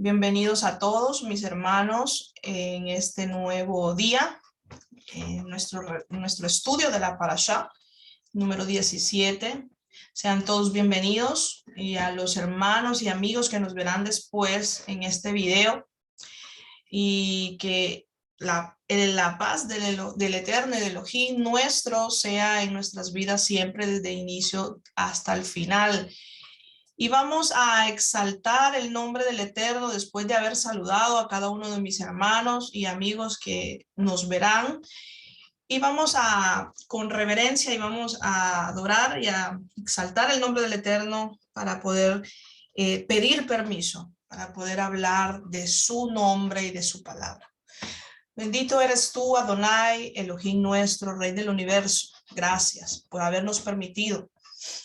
Bienvenidos a todos mis hermanos en este nuevo día, nuestro estudio de la Parashá número 17. Sean todos bienvenidos, y a los hermanos y amigos que nos verán después en este video, y que la paz del Eterno y del Elohim nuestro sea en nuestras vidas siempre, desde el inicio hasta el final. Y vamos a exaltar el nombre del Eterno después de haber saludado a cada uno de mis hermanos y amigos que nos verán. Y vamos con reverencia, y vamos a adorar y a exaltar el nombre del Eterno para poder pedir permiso, para poder hablar de su nombre y de su palabra. Bendito eres tú, Adonai, Elohim nuestro, Rey del universo. Gracias por habernos permitido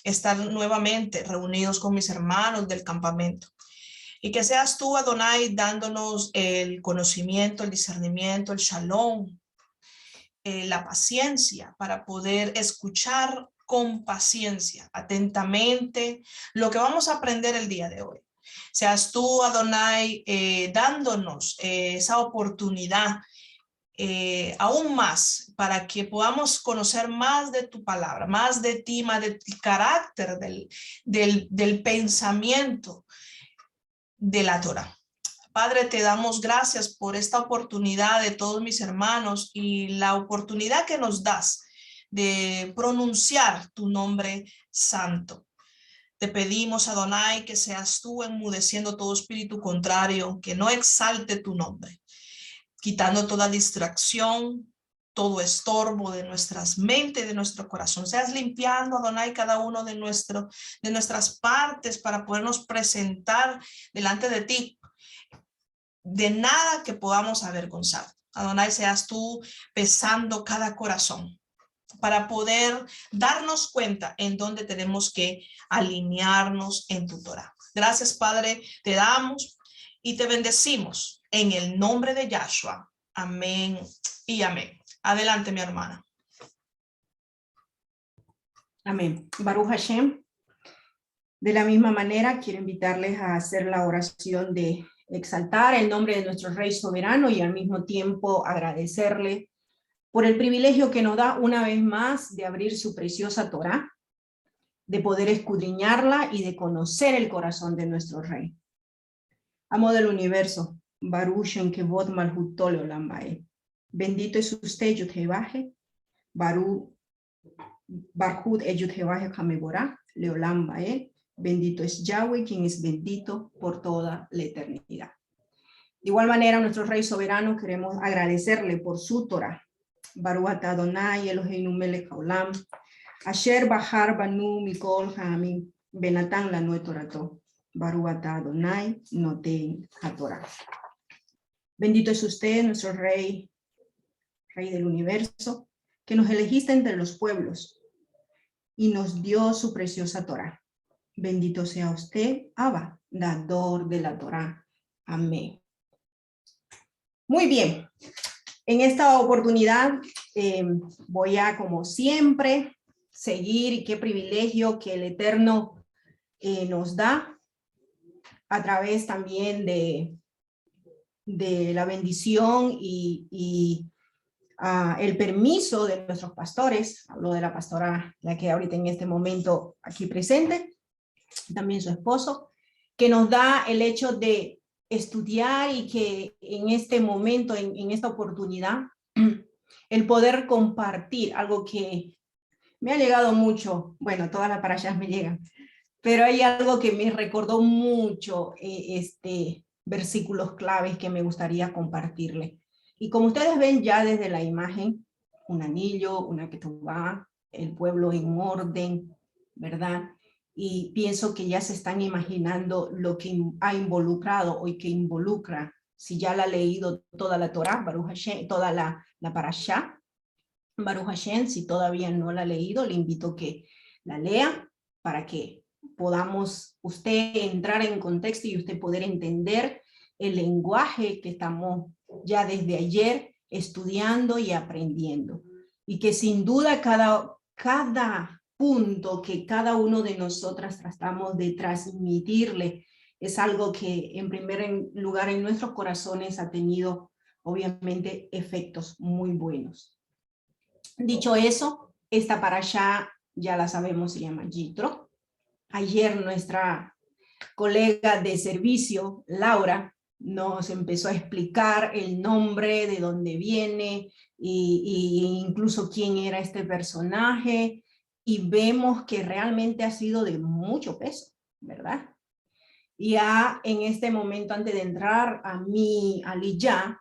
estar nuevamente reunidos con mis hermanos del campamento. Y que seas tú, Adonai, dándonos el conocimiento, el discernimiento, el shalom, la paciencia para poder escuchar con paciencia, atentamente, lo que vamos a aprender el día de hoy. Seas tú, Adonai, dándonos esa oportunidad aún más, para que podamos conocer más de tu palabra, más de ti, más de tu carácter, del pensamiento de la Torah. Padre, te damos gracias por esta oportunidad de todos mis hermanos y la oportunidad que nos das de pronunciar tu nombre santo. Te pedimos, Adonai, que seas tú enmudeciendo todo espíritu contrario, que no exalte tu nombre, quitando toda distracción, todo estorbo de nuestras mentes, de nuestro corazón. Seas limpiando, Adonai, cada uno de nuestras partes para podernos presentar delante de ti, de nada que podamos avergonzar. Adonai, seas tú pesando cada corazón para poder darnos cuenta en dónde tenemos que alinearnos en tu Torah. Gracias, Padre, te damos y te bendecimos en el nombre de Yahshua. Amén y amén. Adelante, mi hermana. Amén. Baruch Hashem. De la misma manera, quiero invitarles a hacer la oración de exaltar el nombre de nuestro Rey soberano y al mismo tiempo agradecerle por el privilegio que nos da una vez más de abrir su preciosa Torá, de poder escudriñarla y de conocer el corazón de nuestro Rey. Amo del universo, Baruch Shem Kevod Malhutó Leolam Vaed. Bendito es usted, Yud-Heh-Vah-He, Baruch Barhut Yud-Heh-Vah-He Hameborah Leolam Vaed. Bendito es Yahweh, quien es bendito por toda la eternidad. De igual manera, nuestro Rey soberano, queremos agradecerle por su Torah. Baruch atah Adonai Eloheinu melech haolam, asher bahar banu mikol ha'amim, benatan lanu torato. Baruch atah Adonai noten haTorah. Bendito es usted, nuestro Rey, Rey del universo, que nos elegiste entre los pueblos y nos dio su preciosa Torah. Bendito sea usted, Abba, dador de la Torah. Amén. Muy bien. En esta oportunidad voy a, como siempre, seguir, y qué privilegio que el Eterno nos da a través también de la bendición y el permiso de nuestros pastores. Hablo de la pastora, la que ahorita en este momento aquí presente, también su esposo, que nos da el hecho de estudiar y que en este momento, en esta oportunidad, el poder compartir algo que me ha llegado mucho. Bueno, todas las parashas me llegan, pero hay algo que me recordó mucho versículos claves que me gustaría compartirle. Y como ustedes ven ya desde la imagen, un anillo, una ketubá, el pueblo en orden, ¿verdad? Y pienso que ya se están imaginando lo que ha involucrado o que involucra, si ya la ha leído toda la Torah, Baruch Hashem, toda la Parashá, Baruch Hashem. Si todavía no la ha leído, le invito a que la lea para que podamos usted entrar en contexto y usted poder entender el lenguaje que estamos ya desde ayer estudiando y aprendiendo. Y que sin duda cada punto que cada uno de nosotras tratamos de transmitirle es algo que en primer lugar en nuestros corazones ha tenido obviamente efectos muy buenos. Dicho eso, esta parashá ya la sabemos, se llama Yitro. Ayer nuestra colega de servicio, Laura, nos empezó a explicar el nombre, de dónde viene, y incluso quién era este personaje, y vemos que realmente ha sido de mucho peso, ¿verdad? Ya en este momento, antes de entrar a mi aliyá,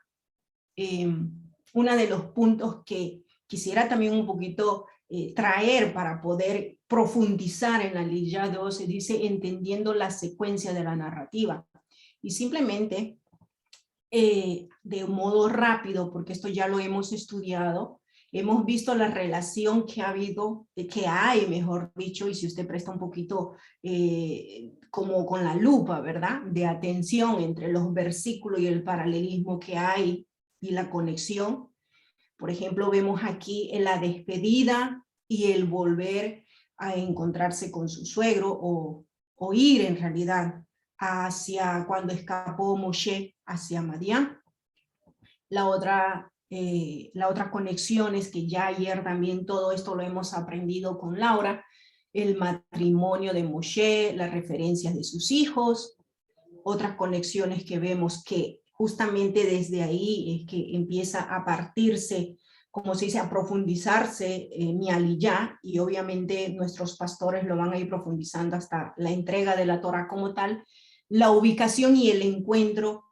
uno de los puntos que quisiera también un poquito traer para poder profundizar en la aliyá 12, dice entendiendo la secuencia de la narrativa. Y simplemente, de modo rápido, porque esto ya lo hemos estudiado, hemos visto la relación que ha habido, que hay, mejor dicho, y si usted presta un poquito como con la lupa, ¿verdad?, de atención entre los versículos y el paralelismo que hay y la conexión. Por ejemplo, vemos aquí en la despedida y el volver a encontrarse con su suegro o ir en realidad hacia cuando escapó Moshe hacia Madián. La otra conexión es que ya ayer también todo esto lo hemos aprendido con Laura, el matrimonio de Moshe, las referencias de sus hijos, otras conexiones que vemos que justamente desde ahí es que empieza a partirse, como se dice, a profundizarse mi aliyá, y obviamente nuestros pastores lo van a ir profundizando hasta la entrega de la Torah como tal, la ubicación y el encuentro,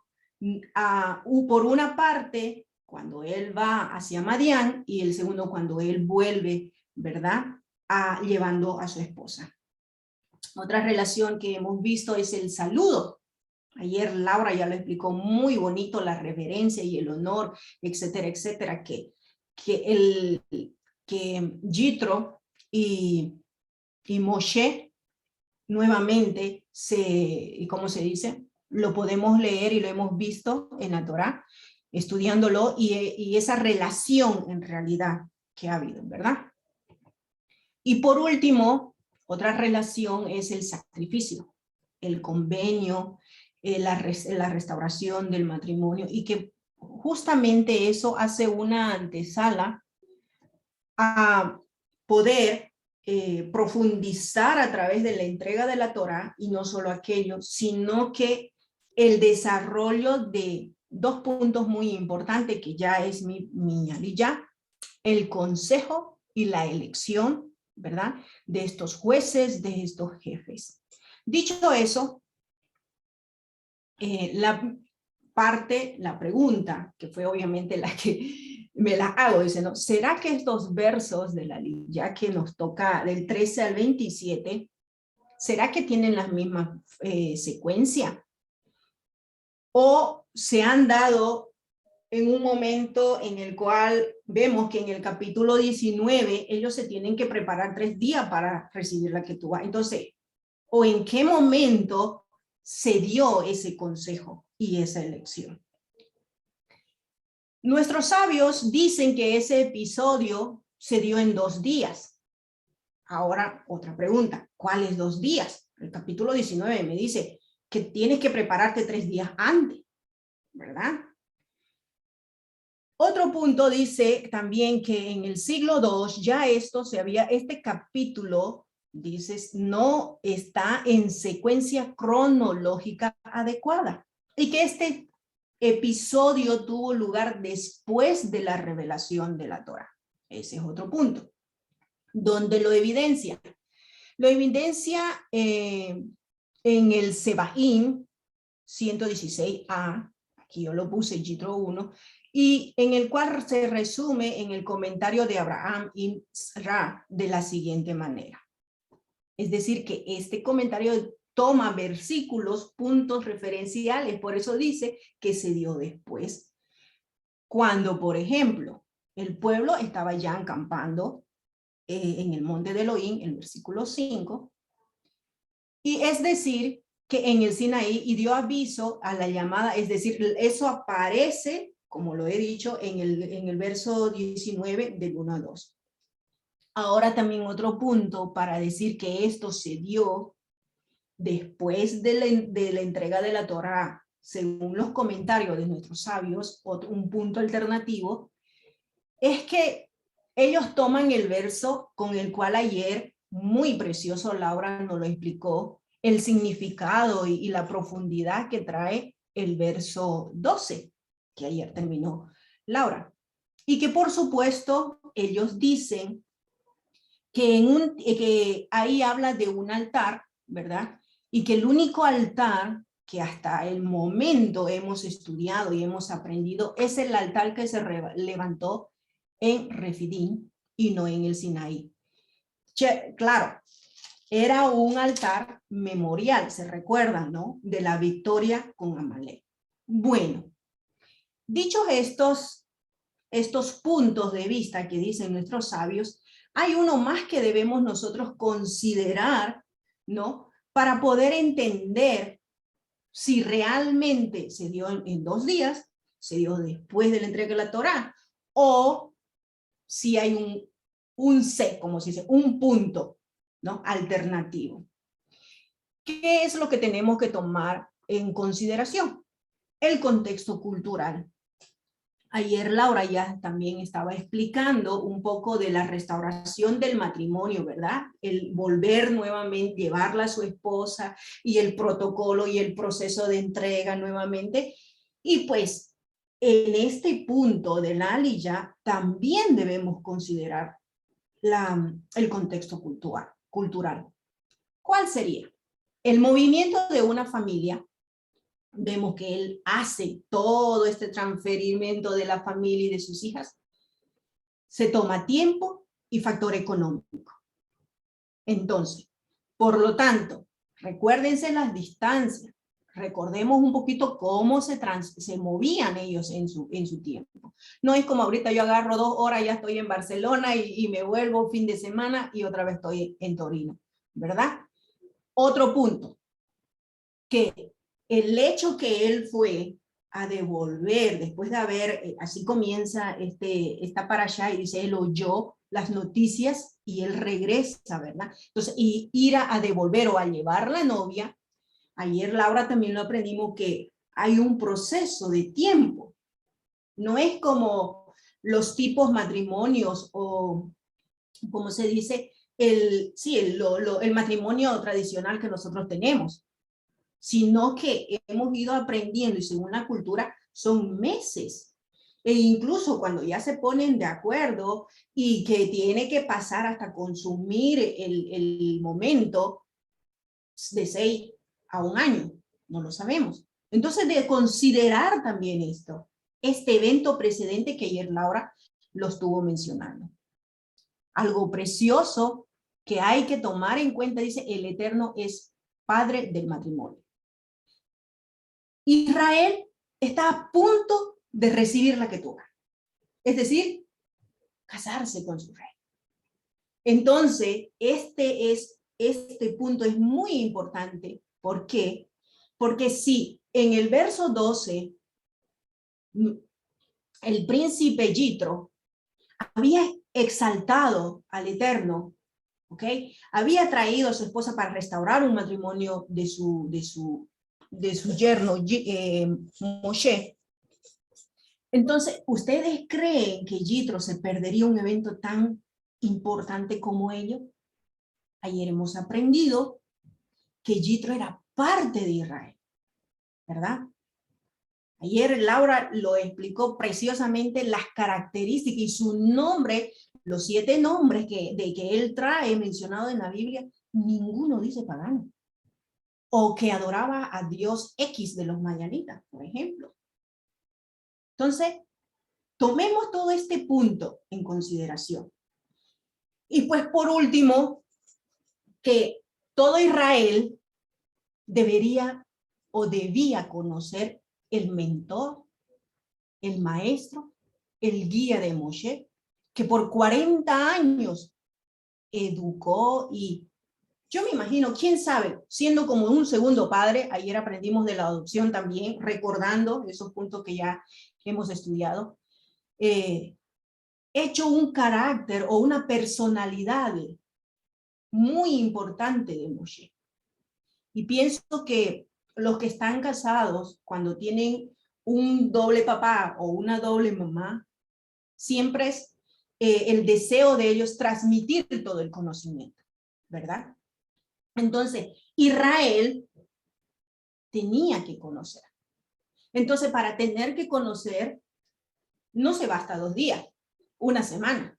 por una parte, cuando él va hacia Madián, y el segundo cuando él vuelve, ¿verdad?, llevando a su esposa. Otra relación que hemos visto es el saludo. Ayer Laura ya lo explicó muy bonito, la reverencia y el honor, etcétera, etcétera, que Yitro y Moshe nuevamente ¿cómo se dice? Lo podemos leer y lo hemos visto en la Torá, estudiándolo, y esa relación en realidad que ha habido, ¿verdad? Y por último, otra relación es el sacrificio, el convenio, la restauración del matrimonio, y que justamente eso hace una antesala a poder profundizar a través de la entrega de la Torá, y no solo aquello, sino que el desarrollo de dos puntos muy importantes, que ya es mi aliyá, el consejo y la elección, ¿verdad?, de estos jueces, de estos jefes. Dicho eso, la pregunta, que fue obviamente la que me la hago, dice, ¿no?, ¿será que estos versos de la aliyá que nos toca del 13 al 27, ¿será que tienen la misma secuencia? ¿O se han dado en un momento en el cual vemos que en el capítulo 19 ellos se tienen que preparar 3 días para recibir la Ketubá? Entonces, ¿o en qué momento se dio ese consejo y esa elección? Nuestros sabios dicen que ese episodio se dio en 2 días. Ahora, otra pregunta, ¿cuáles 2 días? El capítulo 19 me dice que tienes que prepararte 3 días antes, ¿verdad? Otro punto dice también que en el siglo II ya este capítulo, dices, no está en secuencia cronológica adecuada, y que este episodio tuvo lugar después de la revelación de la Torá. Ese es otro punto. ¿Dónde lo evidencia? Lo evidencia en el Sebaín 116a, aquí yo lo puse, Yitro 1, y en el cual se resume en el comentario de Abraham Ibn Ra de la siguiente manera. Es decir, que este comentario toma versículos, puntos referenciales, por eso dice que se dio después. Cuando, por ejemplo, el pueblo estaba ya acampando en el monte de Elohim, el versículo 5, y es decir, que en el Sinaí, y dio aviso a la llamada, es decir, eso aparece, como lo he dicho, en el verso 19 del 1 a 2. Ahora también otro punto para decir que esto se dio después de la entrega de la Torá, según los comentarios de nuestros sabios, un punto alternativo, es que ellos toman el verso con el cual ayer, muy precioso, Laura nos lo explicó, el significado y la profundidad que trae el verso 12, que ayer terminó Laura. Y que por supuesto ellos dicen que ahí habla de un altar, ¿verdad? Y que el único altar que hasta el momento hemos estudiado y hemos aprendido es el altar que se levantó en Refidim y no en el Sinaí. Claro, era un altar memorial, se recuerdan, ¿no? De la victoria con Amalek. Bueno, dichos estos puntos de vista que dicen nuestros sabios, hay uno más que debemos nosotros considerar, ¿no? Para poder entender si realmente se dio en 2 días, se dio después de la entrega de la Torá, o si hay un C, como se dice, un punto, ¿no? Alternativo. ¿Qué es lo que tenemos que tomar en consideración? El contexto cultural. Ayer Laura ya también estaba explicando un poco de la restauración del matrimonio, ¿verdad? El volver nuevamente, llevarla a su esposa y el protocolo y el proceso de entrega nuevamente. Y pues en este punto del Aliyah también debemos considerar el contexto cultural. ¿Cuál sería? El movimiento de una familia. Vemos que él hace todo este transferimiento de la familia y de sus hijas. Se toma tiempo y factor económico. Entonces, por lo tanto, recuérdense las distancias. Recordemos un poquito cómo se movían ellos en su tiempo. No es como ahorita yo agarro 2 horas, ya estoy en Barcelona y me vuelvo fin de semana y otra vez estoy en Torino, ¿verdad? Otro punto, que el hecho que él fue a devolver, después de haber, así comienza esta parashá y dice, él oyó las noticias y él regresa, ¿verdad? Entonces, y ir a devolver o a llevar la novia, ayer Laura también lo aprendimos que hay un proceso de tiempo. No es como los tipos matrimonios o, como se dice, el matrimonio tradicional que nosotros tenemos, sino que hemos ido aprendiendo y según la cultura son meses. E incluso cuando ya se ponen de acuerdo y que tiene que pasar hasta consumir el momento de 6 a 1 año, no lo sabemos. Entonces, de considerar también este evento precedente que ayer Laura lo estuvo mencionando. Algo precioso que hay que tomar en cuenta, dice, el Eterno es padre del matrimonio. Israel está a punto de recibir la Keturá, es decir, casarse con su rey. Entonces, este punto es muy importante. ¿Por qué? Porque si en el verso 12, el príncipe Yitro había exaltado al Eterno, ¿ok? Había traído a su esposa para restaurar un matrimonio de su yerno Moshe. Entonces, ¿ustedes creen que Yitro se perdería un evento tan importante como ello? Ayer hemos aprendido que Yitro era parte de Israel, ¿verdad? Ayer Laura lo explicó preciosamente, las características y su nombre, los 7 nombres que él trae mencionado en la Biblia, ninguno dice pagano. O que adoraba a Dios X de los mayanitas, por ejemplo. Entonces, tomemos todo este punto en consideración. Y pues por último, que todo Israel debería o debía conocer el mentor, el maestro, el guía de Moshe, que por 40 años educó y yo me imagino, quién sabe, siendo como un segundo padre, ayer aprendimos de la adopción también, recordando esos puntos que ya hemos estudiado, hecho un carácter o una personalidad muy importante de Moshe. Y pienso que los que están casados, cuando tienen un doble papá o una doble mamá, siempre es el deseo de ellos transmitir todo el conocimiento, ¿verdad? Entonces, Israel tenía que conocer. Entonces, para tener que conocer, no se basta 2 días, una semana,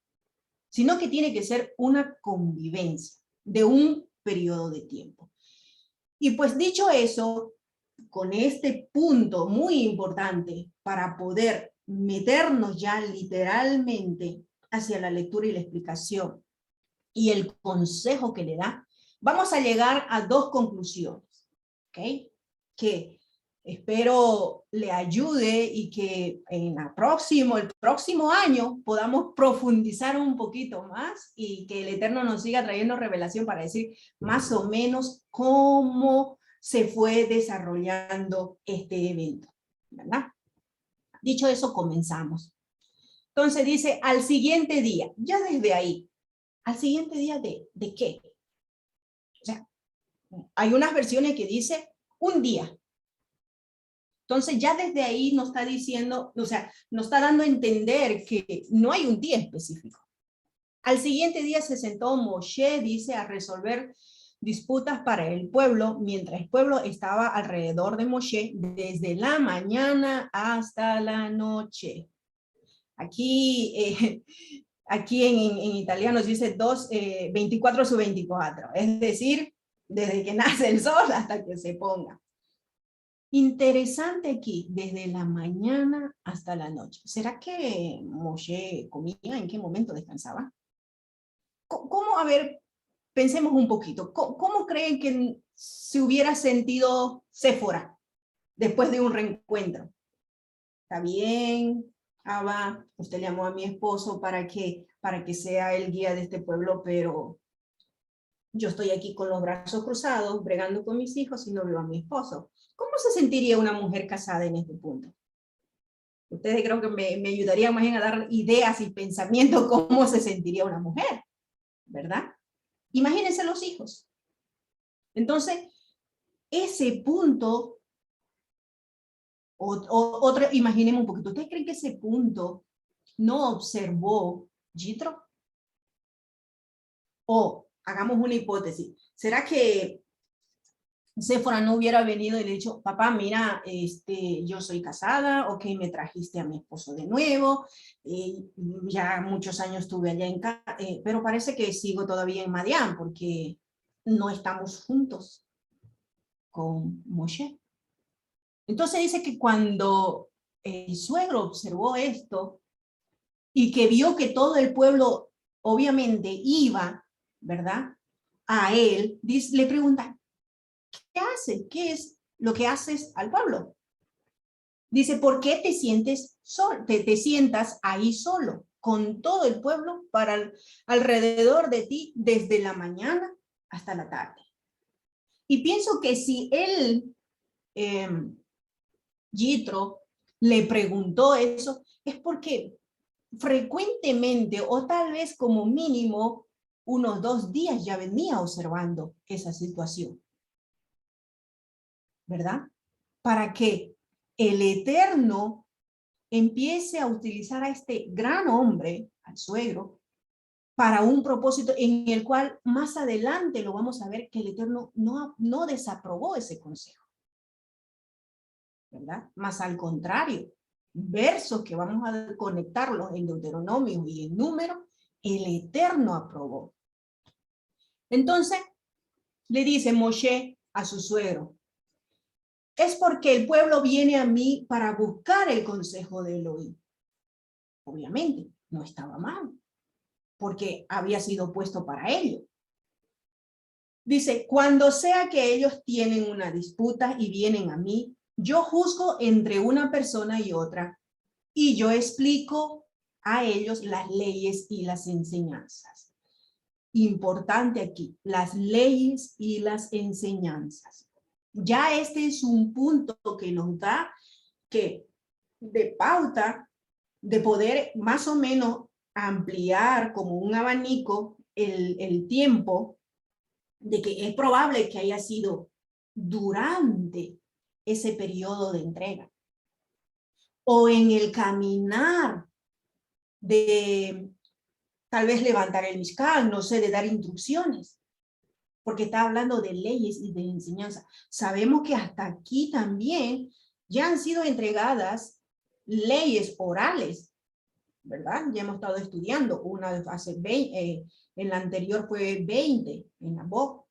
sino que tiene que ser una convivencia de un periodo de tiempo. Y pues dicho eso, con este punto muy importante para poder meternos ya literalmente hacia la lectura y la explicación y el consejo que le da, vamos a llegar a 2 conclusiones, ¿ok? Que espero le ayude y que en el próximo año podamos profundizar un poquito más y que el Eterno nos siga trayendo revelación para decir más o menos cómo se fue desarrollando este evento, ¿verdad? Dicho eso, comenzamos. Entonces dice, al siguiente día, ya desde ahí, ¿al siguiente día de qué? O sea, hay unas versiones que dice un día. Entonces ya desde ahí nos está diciendo, o sea, nos está dando a entender que no hay un día específico. Al siguiente día se sentó Moshe, dice, a resolver disputas para el pueblo, mientras el pueblo estaba alrededor de Moshe desde la mañana hasta la noche. Aquí en italiano se dice 24/24, es decir, desde que nace el sol hasta que se ponga. Interesante aquí, desde la mañana hasta la noche. ¿Será que Moshe comía? ¿En qué momento descansaba? ¿Cómo? A ver, pensemos un poquito. ¿Cómo creen que se hubiera sentido Séfora después de un reencuentro? ¿Está bien, Abba? Usted llamó a mi esposo para que sea el guía de este pueblo, pero yo estoy aquí con los brazos cruzados, bregando con mis hijos y no veo a mi esposo. ¿Cómo se sentiría una mujer casada en este punto? Ustedes creo que me ayudarían más bien a dar ideas y pensamientos cómo se sentiría una mujer, ¿verdad? Imagínense los hijos. Entonces, ese punto, otro, imaginemos un poquito, ¿ustedes creen que ese punto no observó Yitro? O hagamos una hipótesis, ¿será que Séfora no hubiera venido y le dicho, papá, mira, yo soy casada, ok, me trajiste a mi esposo de nuevo, ya muchos años estuve allá en casa, pero parece que sigo todavía en Madián porque no estamos juntos con Moshe? Entonces dice que cuando el suegro observó esto y que vio que todo el pueblo obviamente iba, ¿verdad?, a él, le pregunta, ¿qué haces? ¿Qué es lo que haces al pueblo? Dice, ¿por qué te sientes te sientas ahí solo, con todo el pueblo alrededor de ti desde la mañana hasta la tarde? Y pienso que si él, Yitro, le preguntó eso, es porque frecuentemente, o tal vez como mínimo, unos 2 días ya venía observando esa situación, ¿verdad? Para que el Eterno empiece a utilizar a este gran hombre, al suegro, para un propósito en el cual más adelante lo vamos a ver que el Eterno no desaprobó ese consejo, ¿verdad? Más al contrario, versos que vamos a conectarlos en Deuteronomio y en Número, el Eterno aprobó. Entonces, le dice Moshe a su suegro, es porque el pueblo viene a mí para buscar el consejo de Elohim. Obviamente, no estaba mal, porque había sido puesto para ello. Dice, cuando sea que ellos tienen una disputa y vienen a mí, yo juzgo entre una persona y otra, y yo explico a ellos las leyes y las enseñanzas. Importante aquí, las leyes y las enseñanzas. Ya este es un punto que nos da que de pauta de poder más o menos ampliar como un abanico el tiempo de que es probable que haya sido durante ese periodo de entrega, o en el caminar de tal vez levantar el Mishkan, no sé, de dar instrucciones, porque está hablando de leyes y de enseñanza. Sabemos que hasta aquí también ya han sido entregadas leyes orales, ¿verdad? Ya hemos estado estudiando, una hace 20, en la anterior fue 20, en la BOC.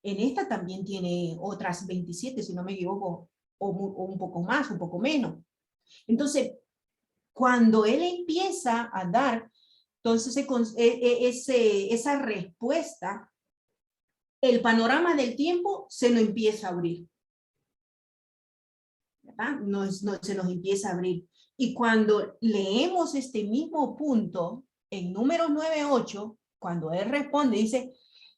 En esta también tiene otras 27, si no me equivoco, o un poco más, un poco menos. Entonces, cuando él empieza a dar, entonces esa respuesta, el panorama del tiempo se nos empieza a abrir, ¿verdad? Se nos empieza a abrir. Y cuando leemos este mismo punto, en Números 9:8, cuando él responde, dice,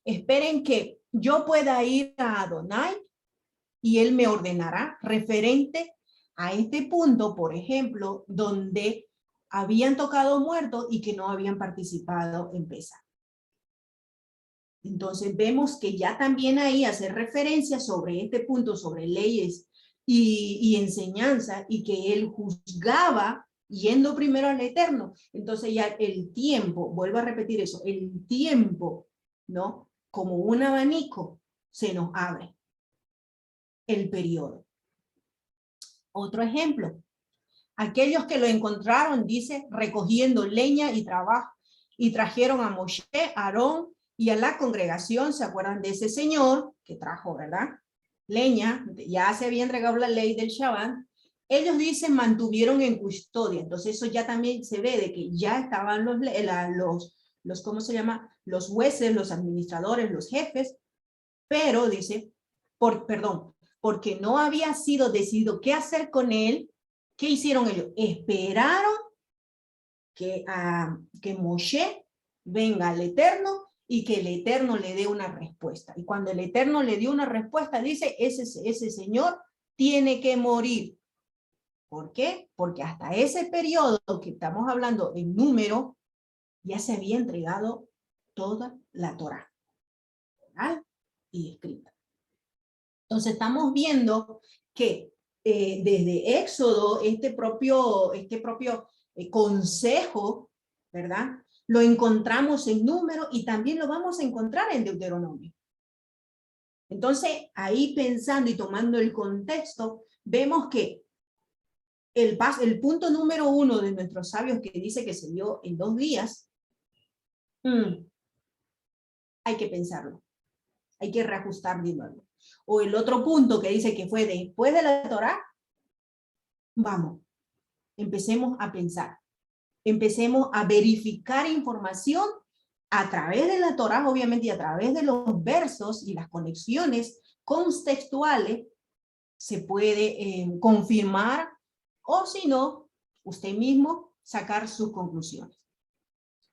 esperen que yo pueda ir a Adonai y él me ordenará, referente a este punto, por ejemplo, donde habían tocado muertos y que no habían participado en Pesaj. Entonces vemos que ya también ahí hace referencia sobre este punto, sobre leyes y enseñanza, y que él juzgaba yendo primero al Eterno. Entonces ya el tiempo, vuelvo a repetir eso, el tiempo, ¿no? Como un abanico se nos abre el periodo. Otro ejemplo, aquellos que lo encontraron, dice, recogiendo leña y trabajo, y trajeron a Moshe, a Aarón y a la congregación. ¿Se acuerdan de ese señor que trajo, verdad? Leña, ya se había entregado la ley del Shabbat. Ellos dicen mantuvieron en custodia. Entonces eso ya también se ve de que ya estaban los ¿cómo se llama? Los jueces, los administradores, los jefes, pero dice, porque no había sido decidido qué hacer con él. ¿Qué hicieron ellos? Esperaron que Moshe venga al Eterno y que el Eterno le dé una respuesta. Y cuando el Eterno le dio una respuesta, dice, ese señor tiene que morir. ¿Por qué? Porque hasta ese periodo que estamos hablando en número, ya se había entregado toda la Torá, ¿verdad? Y escrita. Entonces estamos viendo que desde Éxodo, este propio consejo, ¿verdad? Lo encontramos en Número y también lo vamos a encontrar en Deuteronomio. Entonces, ahí pensando y tomando el contexto, vemos que el punto número 1 de nuestros sabios que dice que se dio en 2 días, hay que pensarlo, hay que reajustar de nuevo. O el otro punto que dice que fue después de la Torá, vamos, empecemos a pensar, empecemos a verificar información a través de la Torá, obviamente, y a través de los versos y las conexiones contextuales, se puede confirmar, o si no, usted mismo sacar sus conclusiones.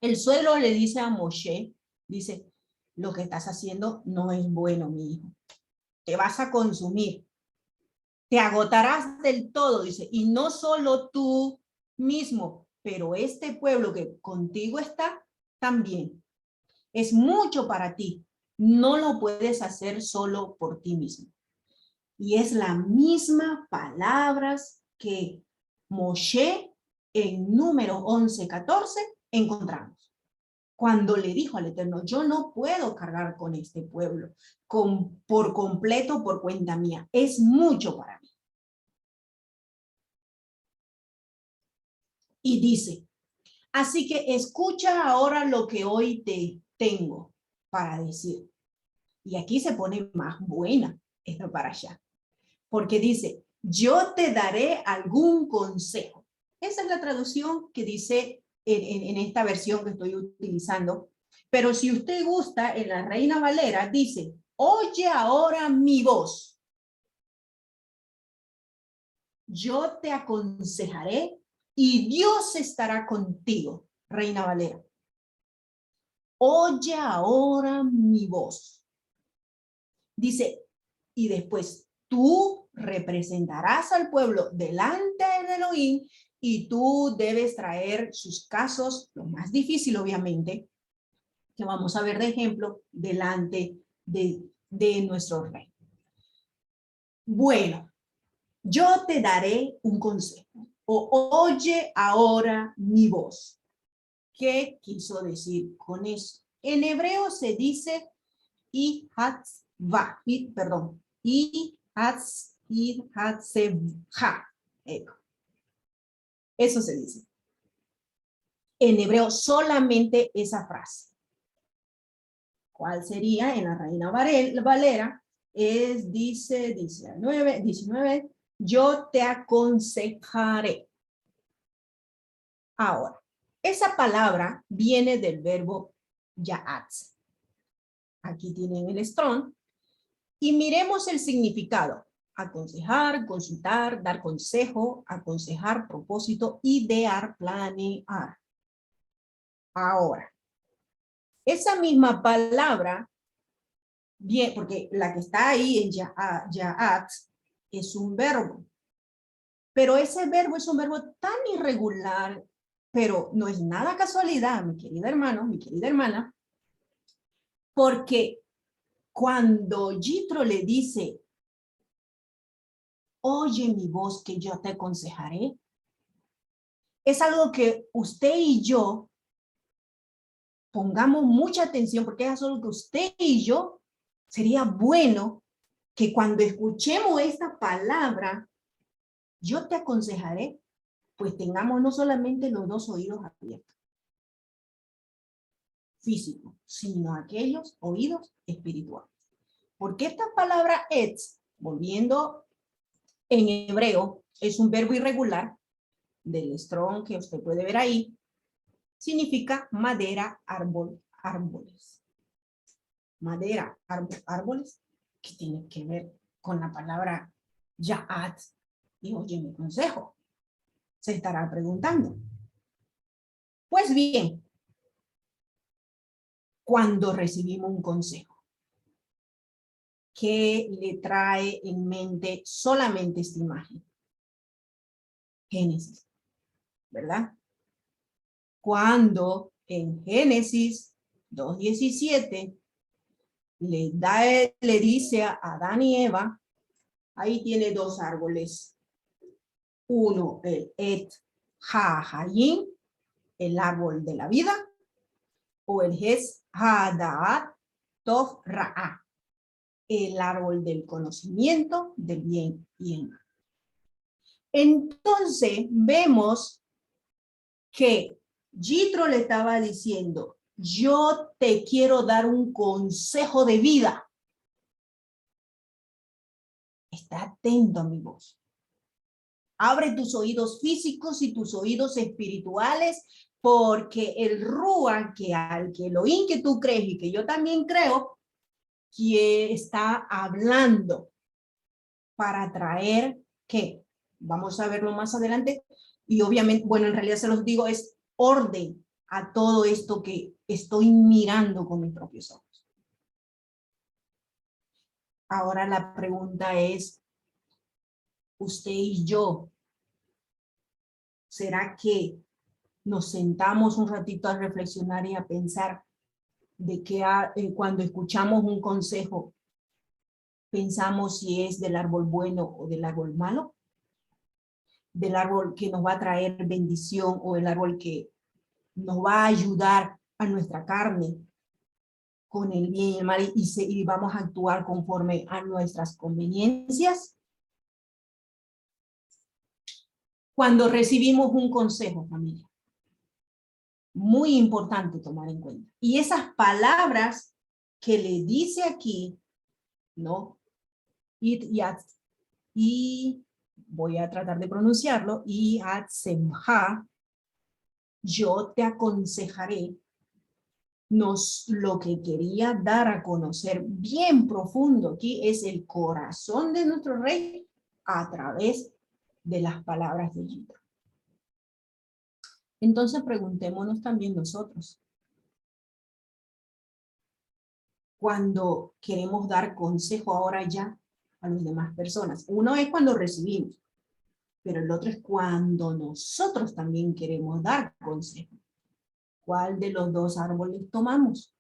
El suelo le dice a Moshe, dice, lo que estás haciendo no es bueno, mi hijo. Te vas a consumir. Te agotarás del todo, dice, y no solo tú mismo, pero este pueblo que contigo está también. Es mucho para ti. No lo puedes hacer solo por ti mismo. Y es la misma palabras que Moshe en Números 11:14 encontramos. Cuando le dijo al Eterno, yo no puedo cargar con este pueblo por completo por cuenta mía. Es mucho para mí. Y dice, así que escucha ahora lo que hoy te tengo para decir. Y aquí se pone más buena esta para allá. Porque dice, yo te daré algún consejo. Esa es la traducción que dice en esta versión que estoy utilizando. Pero si usted gusta, en la Reina Valera dice, oye ahora mi voz. Yo te aconsejaré y Dios estará contigo, Reina Valera. Oye ahora mi voz. Dice, y después tú representarás al pueblo delante de Elohim y tú debes traer sus casos, lo más difícil obviamente, que vamos a ver de ejemplo, delante de nuestro rey. Bueno, yo te daré un consejo. O oye ahora mi voz. ¿Qué quiso decir con eso? En hebreo se dice ihatzva, perdón, ihatzevha. Eso se dice. En hebreo solamente esa frase. ¿Cuál sería en la Reina Valera? Dice 19, yo te aconsejaré. Ahora, esa palabra viene del verbo ya'atz. Aquí tienen el strong. Y miremos el significado. Aconsejar, consultar, dar consejo, aconsejar, propósito, idear, planear. Ahora, esa misma palabra, bien, porque la que está ahí en ya'at es un verbo. Pero ese verbo es un verbo tan irregular, pero no es nada casualidad, mi querido hermano, mi querida hermana, porque cuando Yitro le dice, oye mi voz que yo te aconsejaré, es algo que usted y yo pongamos mucha atención, porque es algo que usted y yo sería bueno que cuando escuchemos esta palabra, yo te aconsejaré, pues tengamos no solamente los dos oídos abiertos, físicos, sino aquellos oídos espirituales. Porque esta palabra etz, volviendo en hebreo, es un verbo irregular del strong que usted puede ver ahí, significa madera, árbol, árboles. Madera, árbol, árboles, que tiene que ver con la palabra ya'at. Y oye mi consejo, se estará preguntando. Pues bien, cuando recibimos un consejo, ¿qué le trae en mente solamente esta imagen? Génesis, ¿verdad? Cuando en Génesis 2:17 le dice a Adán y Eva, ahí tiene dos árboles. Uno, el Et Ha-Hayim, el árbol de la vida, o el Hes Ha-Da'at Tov Ra'a, el árbol del conocimiento del bien y el mal. Entonces vemos que Yitro le estaba diciendo, yo te quiero dar un consejo de vida. Está atento a mi voz. Abre tus oídos físicos y tus oídos espirituales, porque el Rúa, que al que Elohim que tú crees y que yo también creo, que está hablando para traer, ¿qué? Vamos a verlo más adelante. Y obviamente, bueno, en realidad se los digo, es orden a todo esto que estoy mirando con mis propios ojos. Ahora la pregunta es, usted y yo, ¿será que nos sentamos un ratito a reflexionar y a pensar de que cuando escuchamos un consejo, pensamos si es del árbol bueno o del árbol malo? Del árbol que nos va a traer bendición o el árbol que nos va a ayudar a nuestra carne con el bien y el mal y vamos a actuar conforme a nuestras conveniencias. Cuando recibimos un consejo, familia, muy importante tomar en cuenta. Y esas palabras que le dice aquí, ¿no? Y voy a tratar de pronunciarlo, y Atsemha, yo te aconsejaré, lo que quería dar a conocer bien profundo aquí es el corazón de nuestro rey a través de las palabras de Yitro. Entonces preguntémonos también nosotros, cuando queremos dar consejo ahora ya a las demás personas. Uno es cuando recibimos, pero el otro es cuando nosotros también queremos dar consejo. ¿Cuál de los dos árboles tomamos?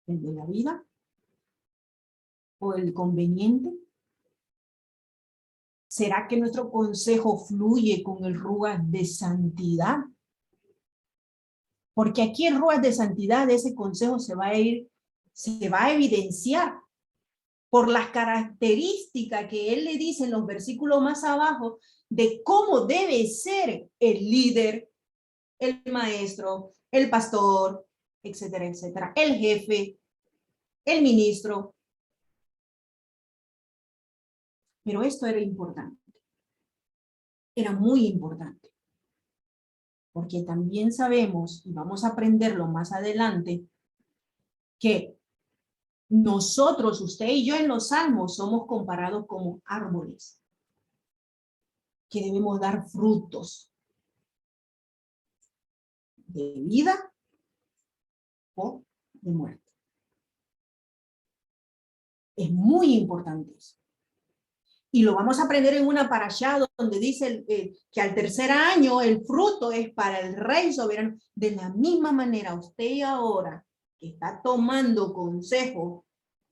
¿El de la vida o el conveniente? ¿Será que nuestro consejo fluye con el Ruach de santidad? Porque aquí el Ruach de santidad, ese consejo se va a evidenciar por las características que él le dice en los versículos más abajo de cómo debe ser el líder, el maestro, el pastor, etcétera, etcétera, el jefe, el ministro. Pero esto era importante, era muy importante, porque también sabemos, y vamos a aprenderlo más adelante, que nosotros, usted y yo en los salmos, somos comparados como árboles, que debemos dar frutos de vida o de muerte. Es muy importante eso. Y lo vamos a aprender en una parashá donde dice que al tercer año el fruto es para el rey soberano. De la misma manera, usted ahora que está tomando consejo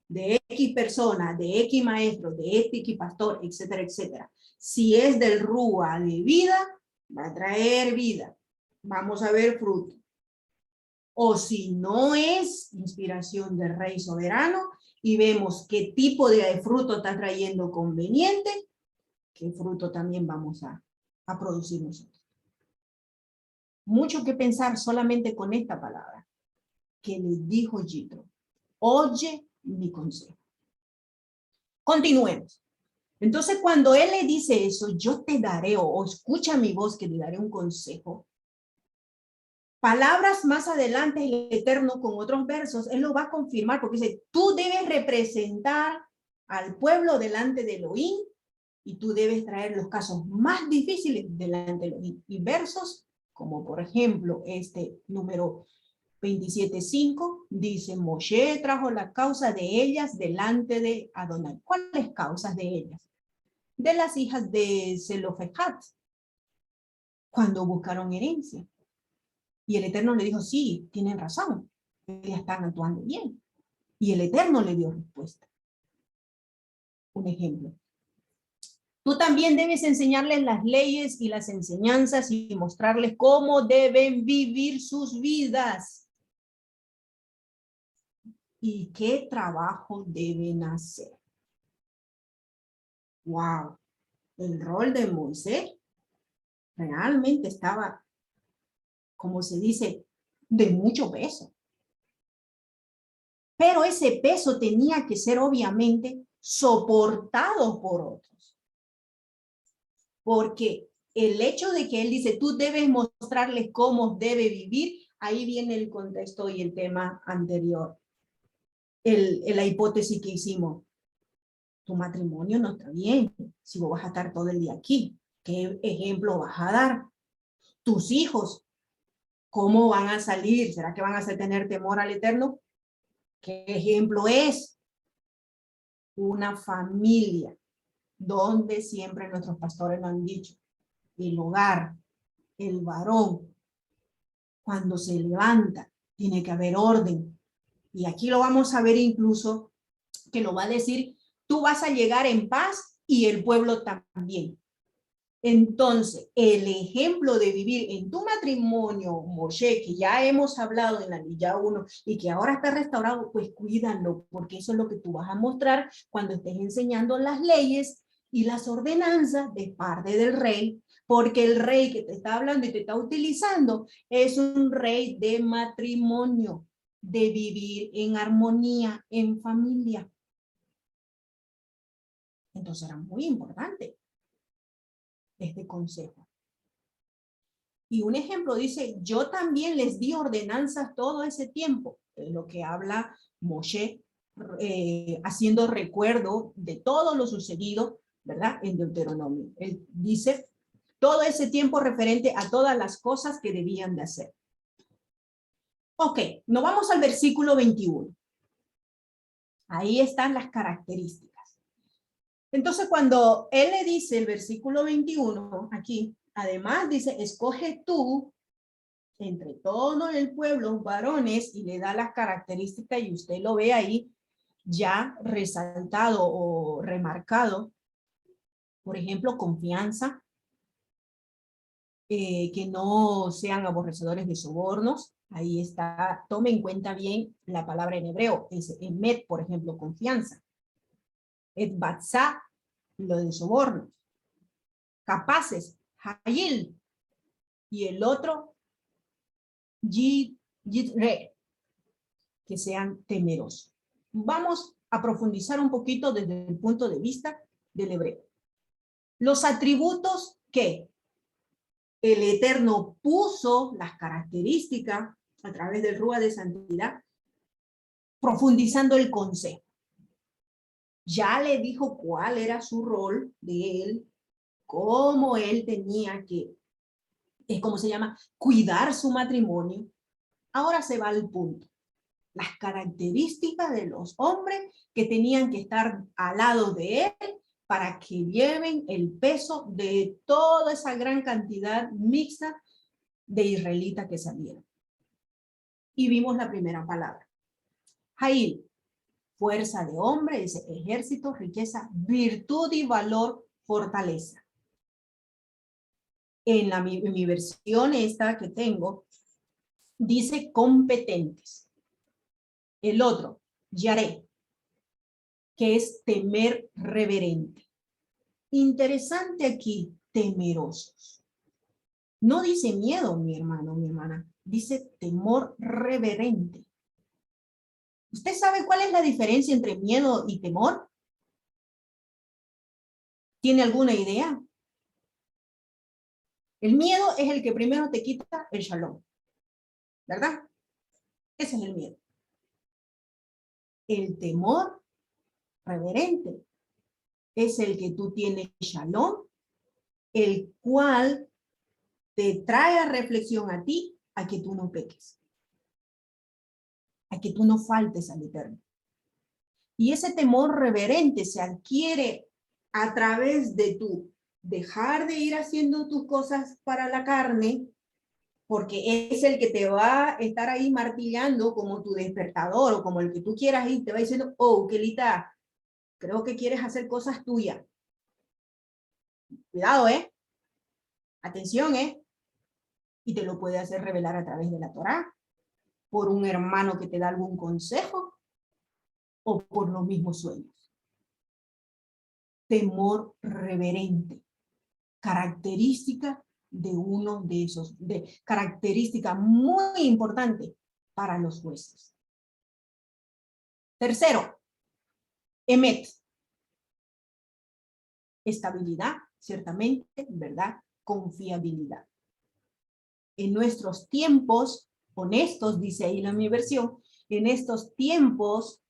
de X persona, de X maestro, de X pastor, etcétera, etcétera. Si es del Rúa de vida, va a traer vida. Vamos a ver fruto. O si no es inspiración del rey soberano y vemos qué tipo de fruto está trayendo conveniente, qué fruto también vamos a producir nosotros. Mucho que pensar solamente con esta palabra que le dijo Yitro. Oye mi consejo. Continuemos. Entonces, cuando él le dice eso, yo te daré, o escucha mi voz que te daré un consejo. Palabras más adelante el Eterno con otros versos, él lo va a confirmar porque dice, tú debes representar al pueblo delante de Elohim y tú debes traer los casos más difíciles delante de Elohim. Y versos como por ejemplo este número 27:5 dice, Moshe trajo la causa de ellas delante de Adonai. ¿Cuáles causas de ellas? De las hijas de Zelofejat, cuando buscaron herencia. Y el Eterno le dijo, sí, tienen razón, ellas están actuando bien. Y el Eterno le dio respuesta. Un ejemplo. Tú también debes enseñarles las leyes y las enseñanzas y mostrarles cómo deben vivir sus vidas. Y qué trabajo deben hacer. Wow. El rol de Moisés realmente estaba, como se dice, de mucho peso. Pero ese peso tenía que ser obviamente soportado por otros. Porque el hecho de que él dice, tú debes mostrarles cómo debe vivir, ahí viene el contexto y el tema anterior. La hipótesis que hicimos. Tu matrimonio no está bien si vos vas a estar todo el día aquí. ¿Qué ejemplo vas a dar? Tus hijos, ¿cómo van a salir? ¿Será que van a tener temor al Eterno? ¿Qué ejemplo es? Una familia, donde siempre nuestros pastores lo han dicho, el hogar, el varón, cuando se levanta, tiene que haber orden. Y aquí lo vamos a ver incluso, que lo va a decir, tú vas a llegar en paz y el pueblo también. Entonces, el ejemplo de vivir en tu matrimonio, Moshe, que ya hemos hablado en la Lilla 1 y que ahora está restaurado, pues cuídalo, porque eso es lo que tú vas a mostrar cuando estés enseñando las leyes y las ordenanzas de parte del rey, porque el rey que te está hablando y te está utilizando es un rey de matrimonio, de vivir en armonía, en familia. Entonces era muy importante este consejo. Y un ejemplo dice, yo también les di ordenanzas todo ese tiempo, es lo que habla Moshe, haciendo recuerdo de todo lo sucedido, ¿verdad? En Deuteronomio. Él dice, todo ese tiempo referente a todas las cosas que debían de hacer. Ok, nos vamos al versículo 21. Ahí están las características. Entonces, cuando él le dice el versículo 21, aquí, además dice, escoge tú entre todo el pueblo varones y le da las características y usted lo ve ahí ya resaltado o remarcado Por ejemplo, confianza, que no sean aborrecedores de sobornos. Ahí está, tome en cuenta bien la palabra en hebreo, es emet, por ejemplo, confianza. Et batzá, lo de sobornos. Capaces, hayil, y el otro, yidre, que sean temerosos. Vamos a profundizar un poquito desde el punto de vista del hebreo. Los atributos que el Eterno puso, las características a través del Rúa de Santidad, profundizando el consejo. Ya le dijo cuál era su rol de él, cómo él tenía que, ¿cómo se llama? Cuidar su matrimonio. Ahora se va al punto. Las características de los hombres que tenían que estar al lado de él para que lleven el peso de toda esa gran cantidad mixta de israelitas que salieron. Y vimos la primera palabra. Jail, fuerza de hombre, dice ejército, riqueza, virtud y valor, fortaleza. En mi versión esta que tengo, dice competentes. El otro, yaré, que es temer reverente. Interesante aquí, temerosos. No dice miedo, mi hermano, mi hermana. Dice temor reverente. ¿Usted sabe cuál es la diferencia entre miedo y temor? ¿Tiene alguna idea? El miedo es el que primero te quita el shalom, ¿verdad? Ese es el miedo. El temor reverente es el que tú tienes shalom, el cual te trae a reflexión a ti, a que tú no peques, a que tú no faltes al Eterno. Y ese temor reverente se adquiere a través de tu dejar de ir haciendo tus cosas para la carne, porque es el que te va a estar ahí martillando como tu despertador o como el que tú quieras ir, te va diciendo, oh, Kelita, creo que quieres hacer cosas tuyas. Cuidado, atención, y te lo puede hacer revelar a través de la Torá, por un hermano que te da algún consejo, o por los mismos sueños. Temor reverente, característica de uno de esos, característica muy importante para los jueces. Tercero, emet, estabilidad, ciertamente, verdad, confiabilidad. En nuestros tiempos honestos, dice ahí en mi versión, en estos tiempos,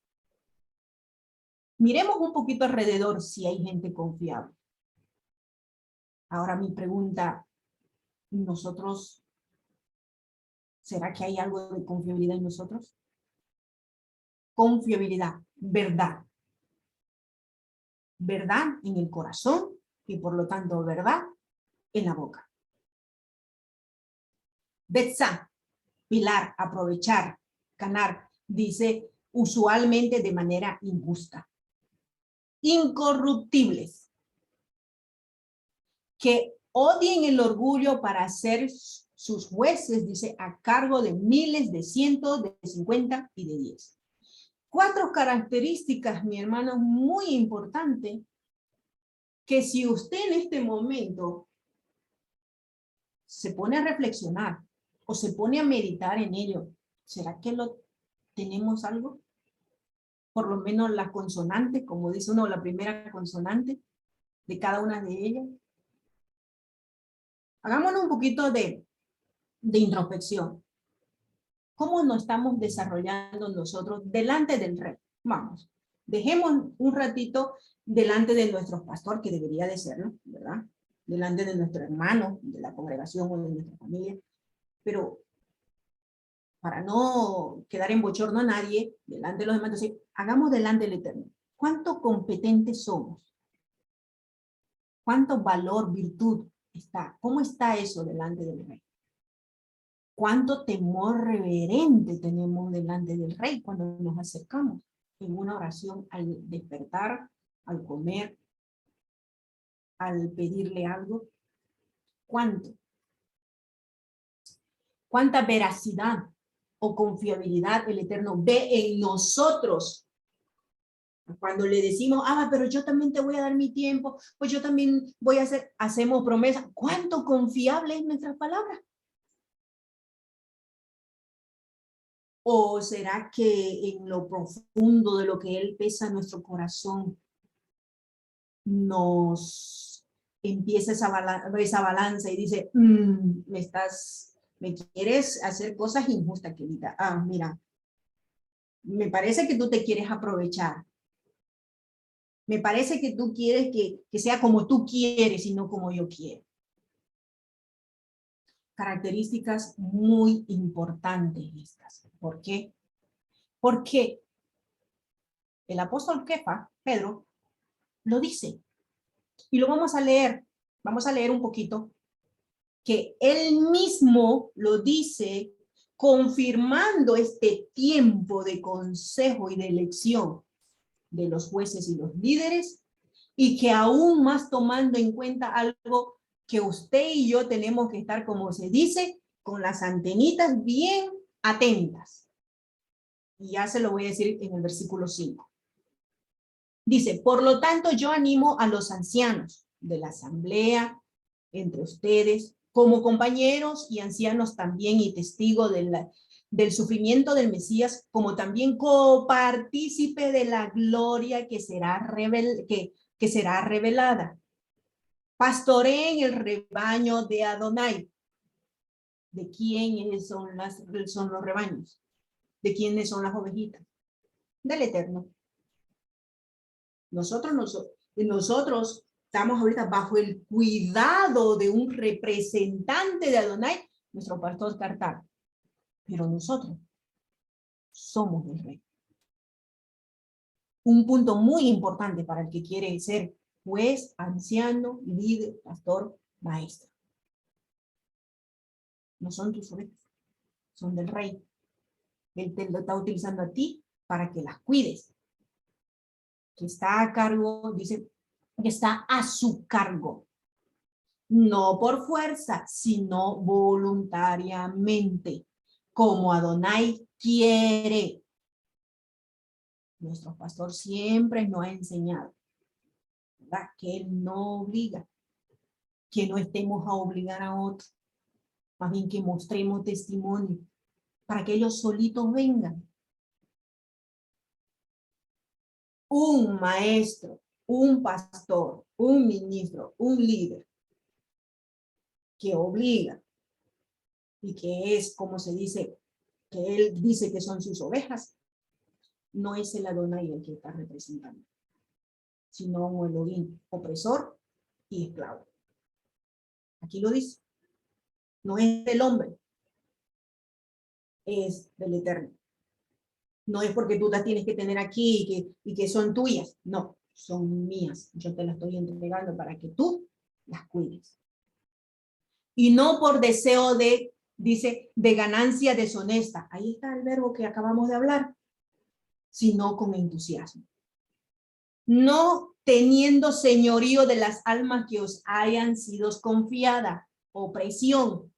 miremos un poquito alrededor si hay gente confiable. Ahora mi pregunta, ¿nosotros, será que hay algo de confiabilidad en nosotros? Confiabilidad, verdad. Verdad en el corazón y por lo tanto verdad en la boca. Betzá, pilar, aprovechar, ganar, dice usualmente de manera injusta. Incorruptibles, que odien el orgullo para ser sus jueces, dice, a cargo de miles, de cientos, de 50 y de 10. 4 características, mi hermano, muy importantes, que si usted en este momento se pone a reflexionar o se pone a meditar en ello, ¿será que lo tenemos algo? Por lo menos la consonante, como dice uno, la primera consonante de cada una de ellas. Hagámonos un poquito de introspección. ¿Cómo nos estamos desarrollando nosotros delante del rey? Vamos, dejemos un ratito delante de nuestro pastor, que debería de serlo, ¿verdad? Delante de nuestro hermano, de la congregación o de nuestra familia. Pero para no quedar en bochorno a nadie, delante de los demás, entonces, hagamos delante del Eterno. ¿Cuánto competentes somos? ¿Cuánto valor, virtud está? ¿Cómo está eso delante del rey? ¿Cuánto temor reverente tenemos delante del rey cuando nos acercamos en una oración al despertar, al comer? al pedirle algo? ¿Cuánto? ¿Cuánta veracidad o confiabilidad el Eterno ve en nosotros? Cuando le decimos, pero yo también te voy a dar mi tiempo, pues yo también voy a hacer, hacemos promesas. ¿Cuánto confiable es nuestra palabra? ¿O será que en lo profundo de lo que Él pesa en nuestro corazón nos empieza esa balanza y dice, me quieres hacer cosas injustas, querida? Mira, me parece que tú te quieres aprovechar. Me parece que tú quieres que sea como tú quieres y no como yo quiero. Características muy importantes estas. ¿Por qué? Porque el apóstol Kefa, Pedro, lo dice. Y lo vamos a leer. Vamos a leer un poquito. Que él mismo lo dice confirmando este tiempo de consejo y de elección de los jueces y los líderes, y que aún más tomando en cuenta algo que usted y yo tenemos que estar, como se dice, con las antenitas bien atentas. Y ya se lo voy a decir en el versículo 5. Dice, por lo tanto, yo animo a los ancianos de la asamblea, entre ustedes, como compañeros y ancianos también y testigos del sufrimiento del Mesías, como también copartícipe de la gloria que será revelada. Pastoreen el rebaño de Adonai. ¿De quiénes son los rebaños? ¿De quiénes son las ovejitas? Del Eterno. Nosotros estamos ahorita bajo el cuidado de un representante de Adonai, nuestro pastor Cartar. Pero nosotros somos el rey. Un punto muy importante para el que quiere ser juez, anciano, líder, pastor, maestro. No son tus ovejas, son del rey. Él te lo está utilizando a ti para que las cuides. Que está a cargo, dice, que está a su cargo. No por fuerza, sino voluntariamente, como Adonai quiere. Nuestro pastor siempre nos ha enseñado, ¿verdad?, que él no obliga, que no estemos a obligar a otros, más bien que mostremos testimonio para que ellos solitos vengan. Un maestro, un pastor, un ministro, un líder que obliga y que es, como se dice, que él dice que son sus ovejas, no es el Adonai el que está representando, sino un Elohim opresor y esclavo. Aquí lo dice. No es del hombre, es del Eterno. No es porque tú las tienes que tener aquí y que son tuyas. No, son mías. Yo te las estoy entregando para que tú las cuides. Y no por deseo de, dice, de ganancia deshonesta. Ahí está el verbo que acabamos de hablar. Sino con entusiasmo. No teniendo señorío de las almas que os hayan sido confiada, opresión.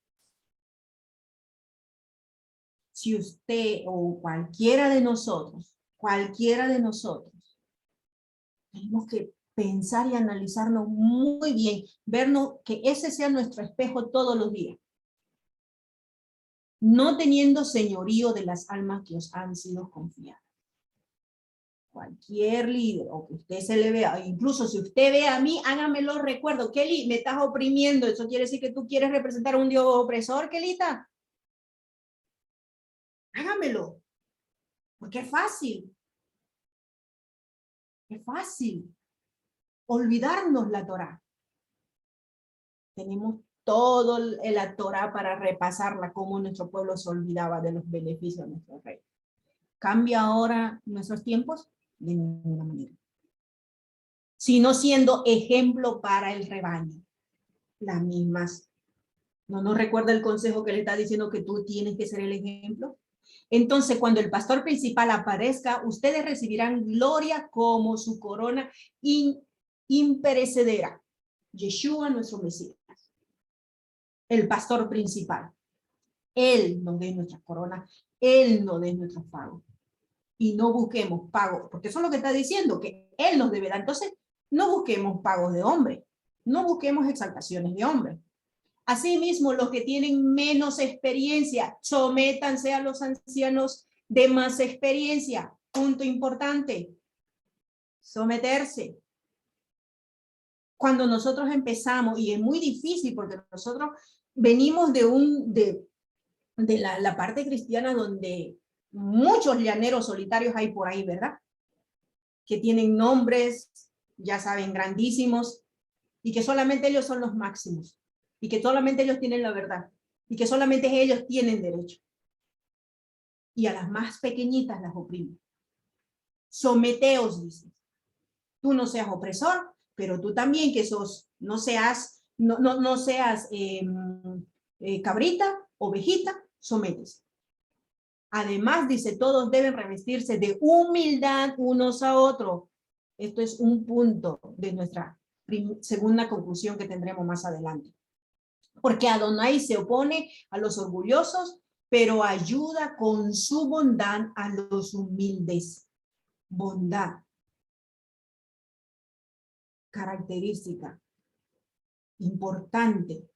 Si usted o cualquiera de nosotros, tenemos que pensar y analizarnos muy bien, vernos, que ese sea nuestro espejo todos los días. No teniendo señorío de las almas que os han sido confiadas. Cualquier líder, o que usted se le vea, incluso si usted ve a mí, hágamelo recuerdo. Kelly, me estás oprimiendo, ¿eso quiere decir que tú quieres representar a un Dios opresor, Kelita? Hágamelo, porque es fácil. Es fácil olvidarnos la Torá. Tenemos todo la Torá para repasarla, como nuestro pueblo se olvidaba de los beneficios de nuestro rey. ¿Cambia ahora nuestros tiempos? De ninguna manera. Sino siendo ejemplo para el rebaño. Las mismas. ¿No nos recuerda el consejo que le está diciendo que tú tienes que ser el ejemplo? Entonces, cuando el pastor principal aparezca, ustedes recibirán gloria como su corona imperecedera. Yeshua, nuestro Mesías, el pastor principal. Él nos dé nuestra corona, Él nos dé nuestros pagos. Y no busquemos pagos, porque eso es lo que está diciendo, que Él nos debe dar. Entonces, no busquemos pagos de hombre, no busquemos exaltaciones de hombre. Asimismo, los que tienen menos experiencia, sométanse a los ancianos de más experiencia. Punto importante, someterse. Cuando nosotros empezamos, y es muy difícil porque nosotros venimos de la parte cristiana donde muchos llaneros solitarios hay por ahí, ¿verdad? Que tienen nombres, ya saben, grandísimos, y que solamente ellos son los máximos, y que solamente ellos tienen la verdad, y que solamente ellos tienen derecho. Y a las más pequeñitas las oprimen. Someteos, dice. Tú no seas opresor, pero tú también que sos, no seas cabrita, ovejita, sometes. Además, dice, todos deben revestirse de humildad unos a otros. Esto es un punto de nuestra segunda conclusión que tendremos más adelante. Porque Adonai se opone a los orgullosos, pero ayuda con su bondad a los humildes. Bondad. Característica importante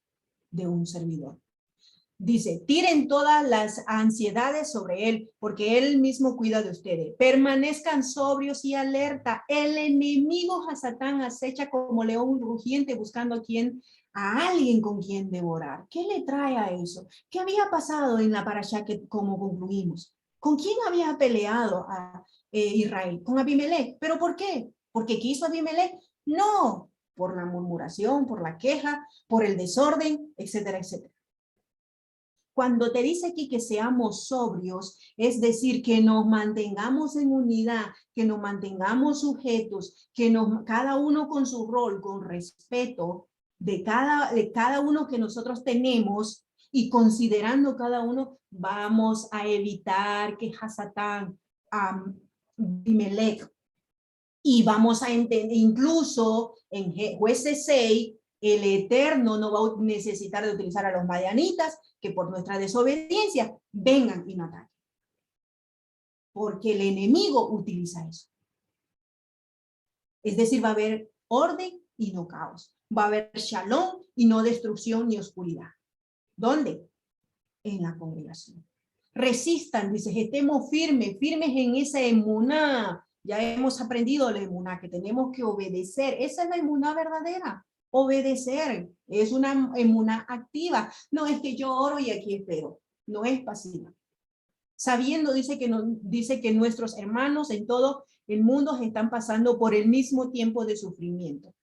de un servidor. Dice, tiren todas las ansiedades sobre él, porque él mismo cuida de ustedes. Permanezcan sobrios y alerta. El enemigo Hasatán acecha como león rugiente buscando a alguien con quien devorar. ¿Qué le trae a eso? ¿Qué había pasado en la parashá que como concluimos? ¿Con quién había peleado a Israel? Con Abimelech. ¿Pero por qué? ¿Porque quiso Abimelech? No, por la murmuración, por la queja, por el desorden, etcétera, etcétera. Cuando te dice aquí que seamos sobrios, es decir, que nos mantengamos en unidad, que nos mantengamos sujetos, que cada uno con su rol, con respeto de cada uno que nosotros tenemos y considerando cada uno, vamos a evitar que Hasatán, Abimelech, y vamos a entender, incluso en Jueces 6, el Eterno no va a necesitar de utilizar a los madianitas que por nuestra desobediencia vengan y nos ataquen. Porque el enemigo utiliza eso. Es decir, va a haber orden y no caos. Va a haber shalom y no destrucción ni oscuridad. ¿Dónde? En la congregación. Resistan, dice, estemos firmes en esa emuná. Ya hemos aprendido la emuná, que tenemos que obedecer. Esa es la emuná verdadera. Obedecer. Es una emuná activa. No es que yo oro y aquí espero. No es pasiva. Sabiendo, dice que nuestros hermanos en todo el mundo están pasando por el mismo tiempo de sufrimiento.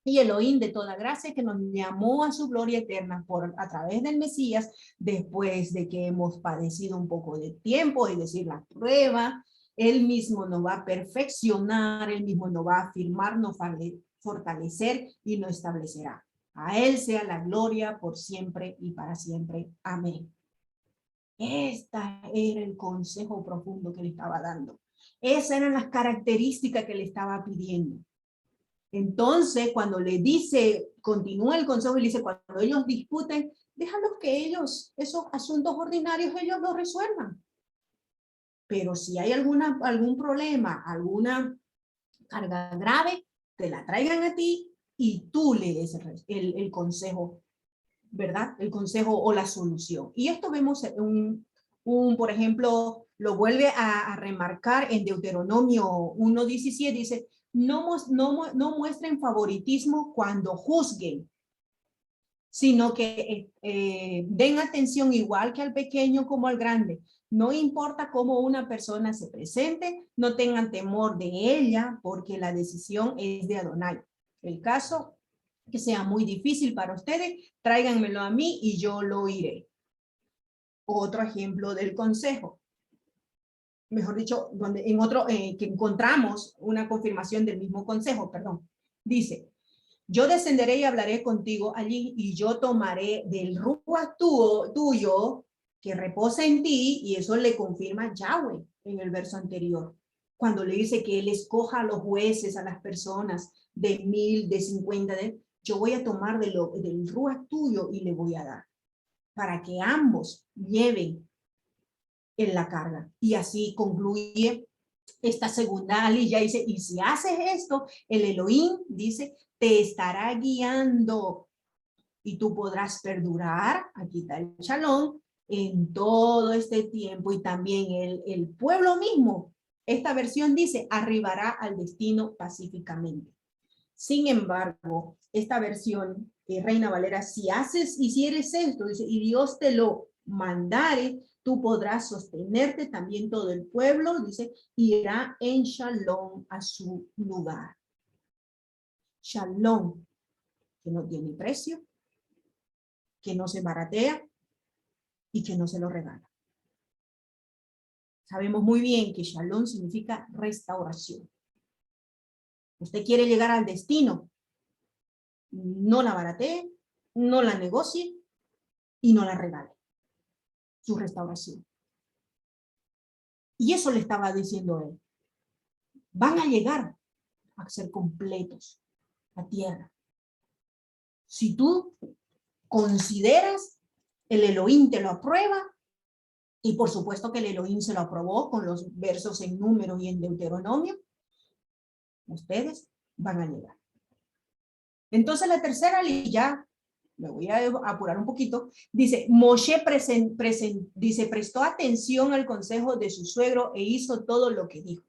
Y Elohim de toda gracia que nos llamó a su gloria eterna a través del Mesías, después de que hemos padecido un poco de tiempo, es decir, la prueba, Él mismo nos va a perfeccionar, Él mismo nos va a afirmar, nos va a fortalecer y nos establecerá. A Él sea la gloria por siempre y para siempre. Amén. Este era el consejo profundo que le estaba dando. Esas eran las características que le estaba pidiendo. Entonces, cuando le dice, continúa el consejo y le dice, cuando ellos disputen, déjalos que ellos, esos asuntos ordinarios, ellos los resuelvan. Pero si hay algún problema, alguna carga grave, te la traigan a ti y tú le des el consejo, ¿verdad? El consejo o la solución. Y esto vemos por ejemplo, lo vuelve a remarcar en Deuteronomio 1:17, dice, no muestren favoritismo cuando juzguen, sino que den atención igual que al pequeño como al grande. No importa cómo una persona se presente, no tengan temor de ella, porque la decisión es de Adonai. El caso que sea muy difícil para ustedes, tráiganmelo a mí y yo lo oiré. Otro ejemplo del consejo. Mejor dicho, que encontramos una confirmación del mismo consejo, perdón. Dice, yo descenderé y hablaré contigo allí y yo tomaré del ruach tuyo que reposa en ti, y eso le confirma Yahweh en el verso anterior, cuando le dice que él escoja a los jueces, a las personas de 1000, de 50, yo voy a tomar del ruach tuyo y le voy a dar, para que ambos lleven en la carga. Y así concluye esta segunda aliyah, dice, y si haces esto, el Elohim, dice, te estará guiando y tú podrás perdurar, aquí está el shalom, en todo este tiempo, y también el pueblo mismo, esta versión dice, arribará al destino pacíficamente. Sin embargo, esta versión, Reina Valera, si hicieres esto, dice, y Dios te lo mandare, tú podrás sostenerte, también todo el pueblo, dice, irá en shalom a su lugar. Shalom, que no tiene precio, que no se baratea y que no se lo regala. Sabemos muy bien que shalom significa restauración. Usted quiere llegar al destino, no la baratee, no la negocie y no la regale. Su restauración. Y eso le estaba diciendo él. Van a llegar a ser completos a tierra. Si tú consideras, el Elohim te lo aprueba, y por supuesto que el Elohim se lo aprobó con los versos en Números y en Deuteronomio, ustedes van a llegar. Entonces la tercera aliyah, me voy a apurar un poquito, dice, Moshe prestó atención al consejo de su suegro e hizo todo lo que dijo.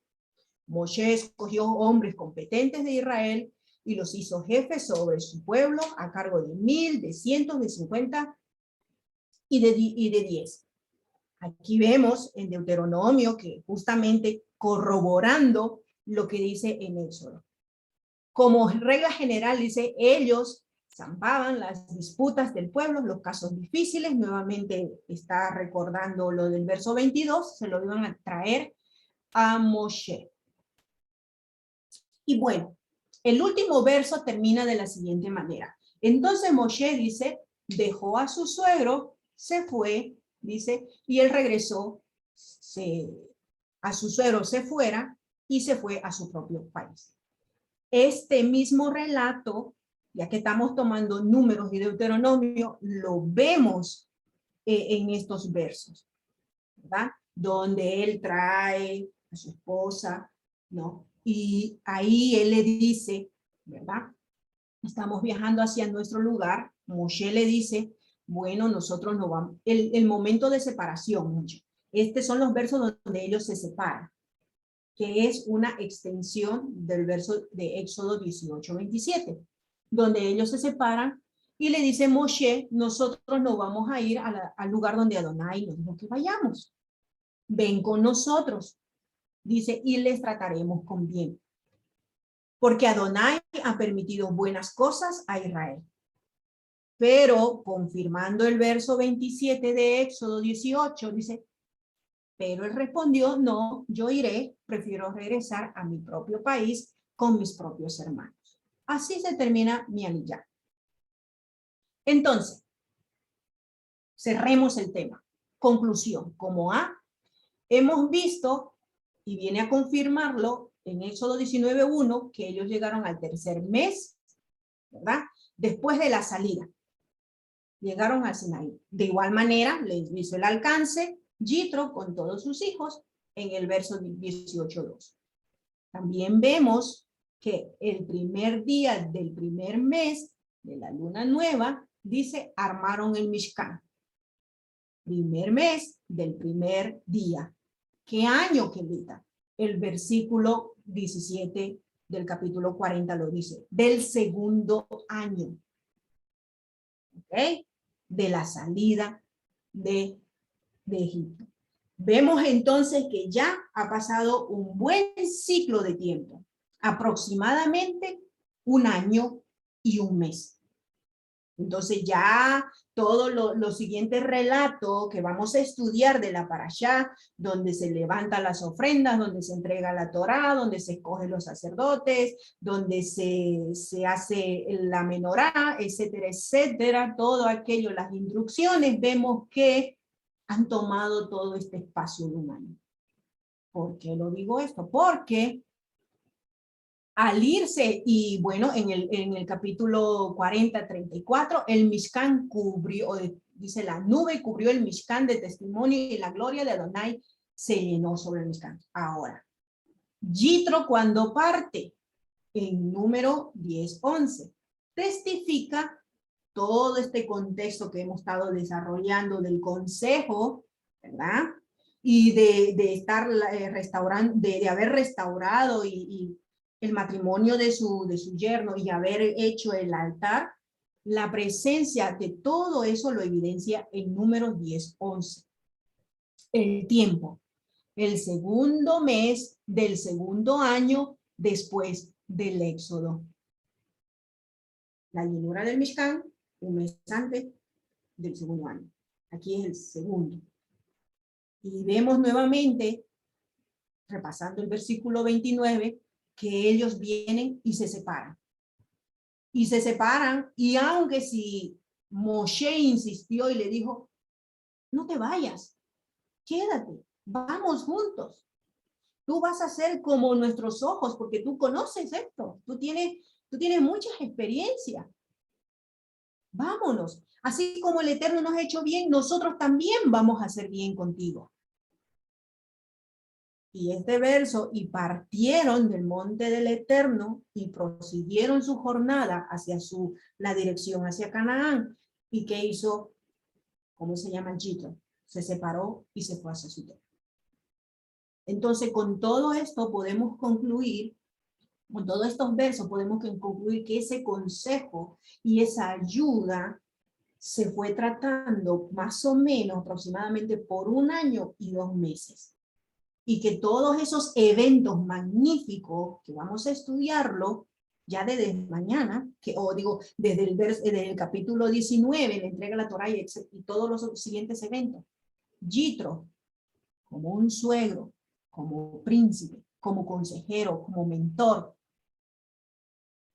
Moshe escogió hombres competentes de Israel y los hizo jefes sobre su pueblo a cargo de 1000, de cientos, de 50 y de 10. Aquí vemos en Deuteronomio que justamente corroborando lo que dice en Éxodo. Como regla general, dice, ellos zampaban las disputas del pueblo, los casos difíciles. Nuevamente está recordando lo del verso 22, se lo iban a traer a Moshe. Y bueno, el último verso termina de la siguiente manera. Entonces Moshe dice, dejó a su suegro, se fue, dice, y él regresó, a su suegro se fuera y se fue a su propio país. Este mismo relato, ya que estamos tomando Números y Deuteronomio, lo vemos en estos versos, ¿verdad? Donde él trae a su esposa, ¿no? Y ahí él le dice, ¿verdad? Estamos viajando hacia nuestro lugar. Moshe le dice, bueno, nosotros no vamos. El momento de separación, mucho. Estos son los versos donde ellos se separan, que es una extensión del verso de Éxodo 18:27, donde ellos se separan y le dice Moshe, nosotros no vamos a ir al lugar donde Adonai nos dijo que vayamos. Ven con nosotros, dice, y les trataremos con bien. Porque Adonai ha permitido buenas cosas a Israel. Pero, confirmando el verso 27 de Éxodo 18, dice, pero él respondió, no, yo iré, prefiero regresar a mi propio país con mis propios hermanos. Así se termina mi aliyah. Entonces, cerremos el tema. Conclusión, como hemos visto, y viene a confirmarlo en Éxodo 19:1, que ellos llegaron al tercer mes, ¿verdad? Después de la salida. Llegaron al Sinaí. De igual manera, les hizo el alcance Yitro con todos sus hijos en el verso 18:2. También vemos que el primer día del primer mes de la luna nueva, dice, armaron el Mishkan. Primer mes del primer día. ¿Qué año, Kelita? El versículo 17 del capítulo 40 lo dice. Del segundo año. ¿Ok? De la salida de Egipto. Vemos entonces que ya ha pasado un buen ciclo de tiempo, aproximadamente 1 año y 1 mes. Entonces ya todos los siguientes relatos que vamos a estudiar de la Parashá, donde se levantan las ofrendas, donde se entrega la Torá, donde se escogen los sacerdotes, donde se hace la menorá, etcétera, etcétera, todo aquello, las instrucciones, vemos que han tomado todo este espacio de 1 año. ¿Por qué lo digo esto? Porque al irse, y bueno, en el capítulo 40-34, el Mishkan cubrió, dice, la nube cubrió el Mishkan de testimonio y la gloria de Adonai se llenó sobre el Mishkan. Ahora, Yitro cuando parte, en número 10-11, testifica todo este contexto que hemos estado desarrollando del consejo, ¿verdad? Y de estar restaurando, de haber restaurado y el matrimonio de su yerno y haber hecho el altar, la presencia de todo eso lo evidencia en número 10-11. El tiempo, el segundo mes del segundo año después del éxodo. La llenura del Mishkan, un mes antes del segundo año. Aquí es el segundo. Y vemos nuevamente, repasando el versículo 29, que ellos vienen y se separan. Y se separan, y aunque si Moshe insistió y le dijo, no te vayas, quédate, vamos juntos. Tú vas a ser como nuestros ojos, porque tú conoces esto, tú tienes muchas experiencias. Vámonos. Así como el Eterno nos ha hecho bien, nosotros también vamos a hacer bien contigo. Y este verso, y partieron del monte del Eterno y prosiguieron su jornada hacia la dirección hacia Canaán. ¿Y qué hizo? ¿Cómo se llama? Yitro. Se separó y se fue hacia su tierra. Entonces, con todo esto podemos concluir, con todos estos versos podemos concluir que ese consejo y esa ayuda se fue tratando más o menos aproximadamente por 1 año y 2 meses. Y que todos esos eventos magníficos que vamos a estudiarlo ya desde mañana, desde el capítulo 19, la entrega de la Torá y todos los siguientes eventos. Yitro, como un suegro, como príncipe, como consejero, como mentor,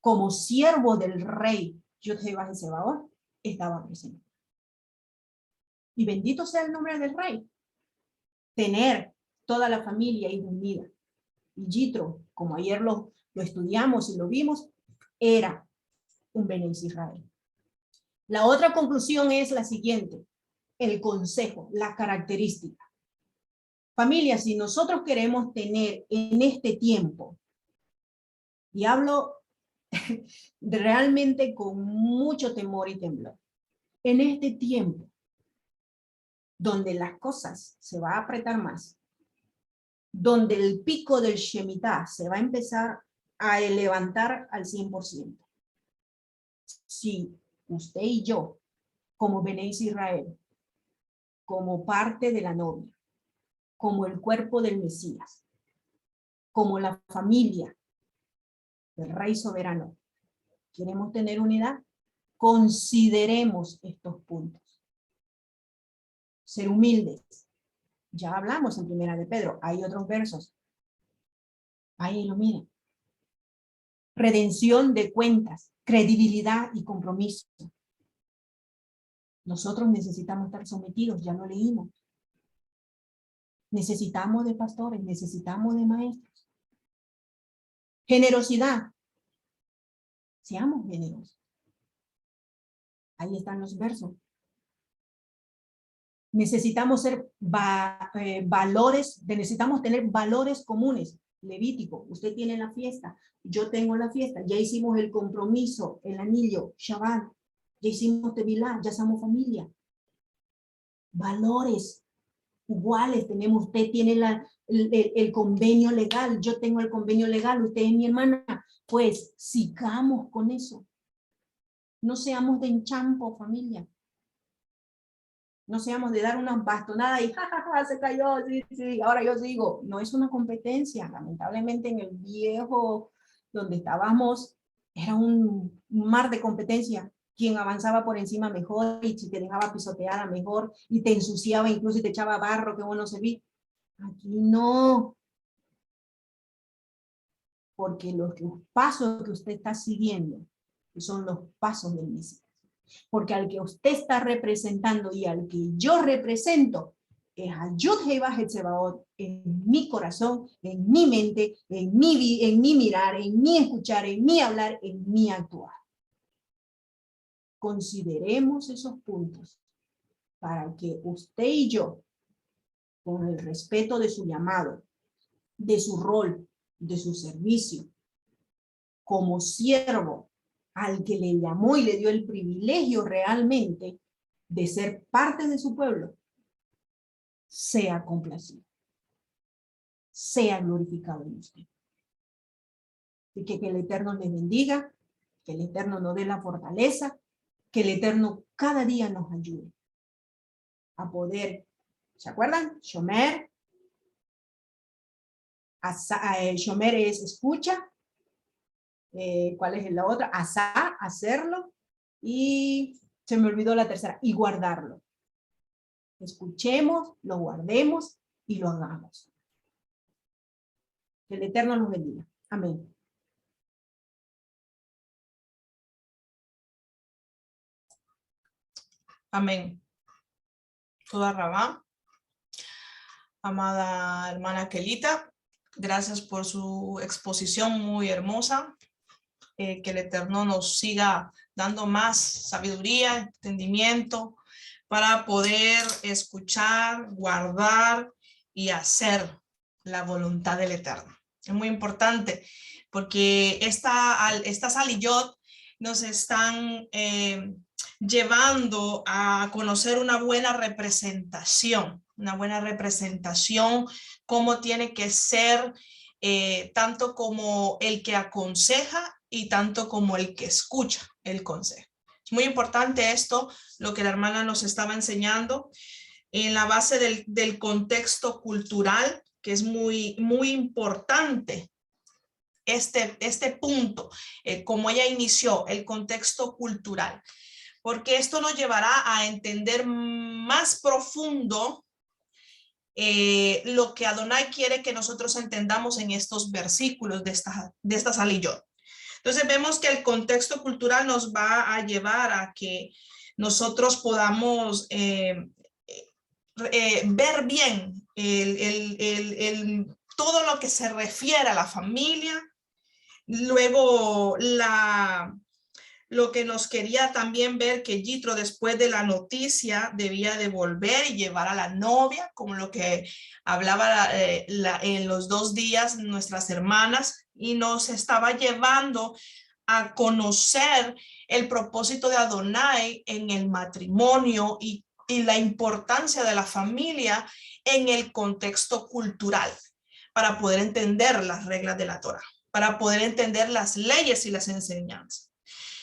como siervo del rey, Yod-Heh Sebaot, estaba presente. Y bendito sea el nombre del rey. Tener toda la familia unida. Y Yitro, como ayer lo estudiamos y lo vimos, era un Bene Israel. La otra conclusión es la siguiente: el consejo, la característica. Familia, si nosotros queremos tener en este tiempo, y hablo realmente con mucho temor y temblor, en este tiempo donde las cosas se va a apretar más, donde el pico del Shemitah se va a empezar a levantar al 100%. Si usted y yo, como Bene Israel, como parte de la novia, como el cuerpo del Mesías, como la familia del Rey Soberano, queremos tener unidad, consideremos estos puntos. Ser humildes. Ya hablamos en Primera de Pedro, hay otros versos. Ahí lo miren. Redención de cuentas, credibilidad y compromiso. Nosotros necesitamos estar sometidos, ya lo leímos. Necesitamos de pastores, necesitamos de maestros. Generosidad. Seamos generosos. Ahí están los versos. Necesitamos necesitamos tener valores comunes. Levítico, usted tiene la fiesta, yo tengo la fiesta, ya hicimos el compromiso, el anillo, Shabbat, ya hicimos Tevilá, ya somos familia. Valores iguales tenemos, usted tiene el convenio legal, yo tengo el convenio legal, usted es mi hermana, pues sigamos con eso. No seamos de enchampo, familia. No seamos de dar unas bastonadas y jajaja, se cayó, sí, ahora yo sigo. No es una competencia. Lamentablemente en el viejo donde estábamos era un mar de competencia. Quien avanzaba por encima mejor, y si te dejaba pisoteada mejor, y te ensuciaba incluso y te echaba barro que bueno se vi. Aquí no. Porque los pasos que usted está siguiendo son los pasos del Mesías. Porque al que usted está representando y al que yo represento es Hayud Heba Hetzebaot en mi corazón, en mi mente, en mi mirar, en mi escuchar, en mi hablar, en mi actuar. Consideremos esos puntos para que usted y yo, con el respeto de su llamado, de su rol, de su servicio, como siervo al que le llamó y le dio el privilegio realmente de ser parte de su pueblo, sea complacido, sea glorificado en usted. Y que el Eterno les bendiga, que el Eterno nos dé la fortaleza, que el Eterno cada día nos ayude a poder, ¿se acuerdan? Shomer, Shomer es escucha, ¿cuál es la otra? Asá, hacerlo, y se me olvidó la tercera, y guardarlo. Escuchemos, lo guardemos y lo hagamos. Que el Eterno nos bendiga. Amén. Amén. Toda Rabá. Amada hermana Kelita, gracias por su exposición muy hermosa. Que el Eterno nos siga dando más sabiduría, entendimiento para poder escuchar, guardar y hacer la voluntad del Eterno. Es muy importante porque estas aliyot nos están llevando a conocer una buena representación, cómo tiene que ser tanto como el que aconseja y tanto como el que escucha el consejo. Es muy importante esto, lo que la hermana nos estaba enseñando, en la base del contexto cultural, que es muy importante este punto, como ella inició, el contexto cultural, porque esto nos llevará a entender más profundo lo que Adonai quiere que nosotros entendamos en estos versículos de estas aliyot. Entonces vemos que el contexto cultural nos va a llevar a que nosotros podamos ver bien todo lo que se refiere a la familia. Luego lo que nos quería también ver que Yitro, después de la noticia, debía de volver y llevar a la novia, como lo que hablaba en los 2 días nuestras hermanas, y nos estaba llevando a conocer el propósito de Adonai en el matrimonio y la importancia de la familia en el contexto cultural, para poder entender las reglas de la Torah, para poder entender las leyes y las enseñanzas.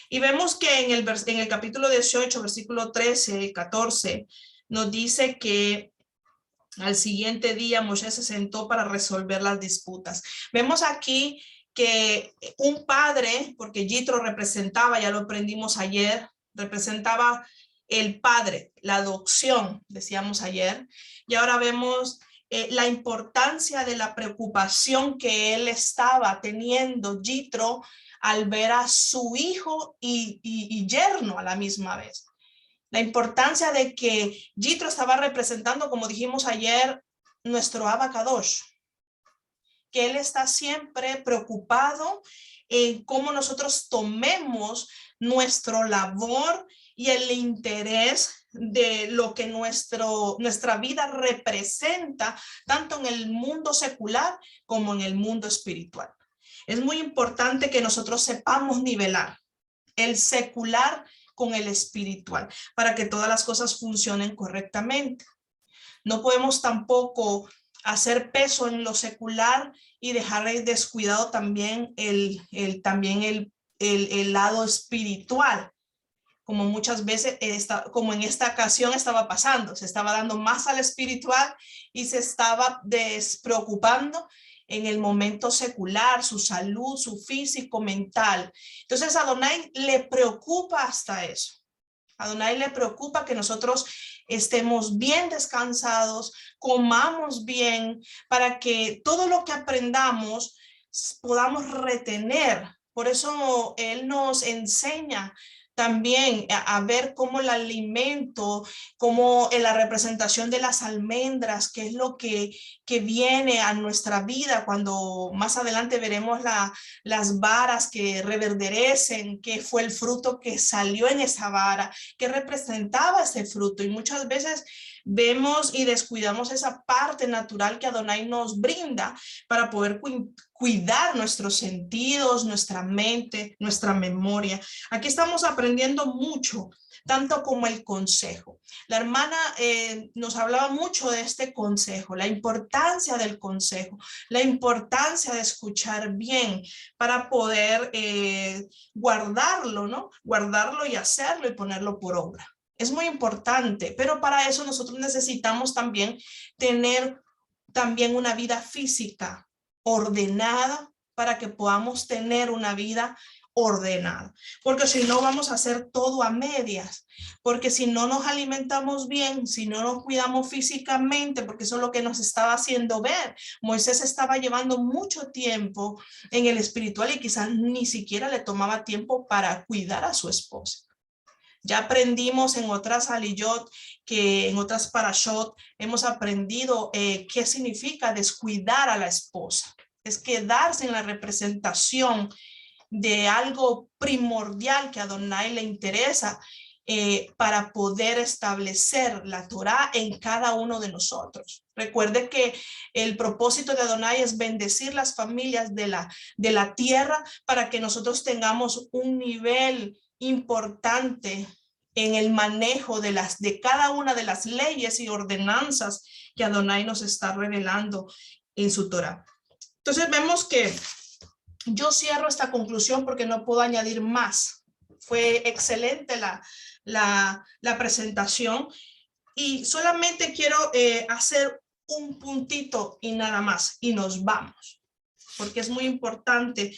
Y vemos que en el capítulo 18, versículo 13 y 14, nos dice que al siguiente día Moshe se sentó para resolver las disputas. Vemos aquí que un padre, porque Yitro representaba, ya lo aprendimos ayer, representaba el padre, la adopción, decíamos ayer, y ahora vemos la importancia de la preocupación que él estaba teniendo, Yitro, al ver a su hijo y yerno a la misma vez. La importancia de que Yitro estaba representando, como dijimos ayer, nuestro Abba Kadosh, que él está siempre preocupado en cómo nosotros tomemos nuestra labor y el interés de lo que nuestra vida representa, tanto en el mundo secular como en el mundo espiritual. Es muy importante que nosotros sepamos nivelar el secular con el espiritual para que todas las cosas funcionen correctamente. No podemos tampoco hacer peso en lo secular y dejar descuidado también el lado espiritual, como muchas veces, como en esta ocasión estaba pasando. Se estaba dando más al espiritual y se estaba despreocupando en el momento secular, su salud, su físico, mental. Entonces a Adonai le preocupa hasta eso. A Adonai le preocupa que nosotros estemos bien descansados, comamos bien, para que todo lo que aprendamos podamos retener. Por eso él nos enseña también a ver cómo el alimento, cómo la representación de las almendras, qué es lo que viene a nuestra vida cuando más adelante veremos las varas que reverderecen, qué fue el fruto que salió en esa vara, qué representaba ese fruto. Y muchas veces vemos y descuidamos esa parte natural que Adonai nos brinda para poder cuidar nuestros sentidos, nuestra mente, nuestra memoria. Aquí estamos aprendiendo mucho, tanto como el consejo. La hermana nos hablaba mucho de este consejo, la importancia del consejo, la importancia de escuchar bien para poder guardarlo, ¿no? Guardarlo y hacerlo y ponerlo por obra. Es muy importante, pero para eso nosotros necesitamos también tener una vida física ordenada para que podamos tener una vida ordenada, porque si no vamos a hacer todo a medias, porque si no nos alimentamos bien, si no nos cuidamos físicamente, porque eso es lo que nos estaba haciendo ver. Moisés estaba llevando mucho tiempo en el espiritual y quizás ni siquiera le tomaba tiempo para cuidar a su esposa. Ya aprendimos en otras aliyot, que en otras parashot hemos aprendido qué significa descuidar a la esposa. Es quedarse en la representación de algo primordial que a Adonai le interesa para poder establecer la Torá en cada uno de nosotros. Recuerde que el propósito de Adonai es bendecir las familias de la tierra para que nosotros tengamos un nivel importante en el manejo de cada una de las leyes y ordenanzas que Adonai nos está revelando en su Torá. Entonces vemos que yo cierro esta conclusión porque no puedo añadir más. Fue excelente la presentación y solamente quiero hacer un puntito y nada más y nos vamos, porque es muy importante.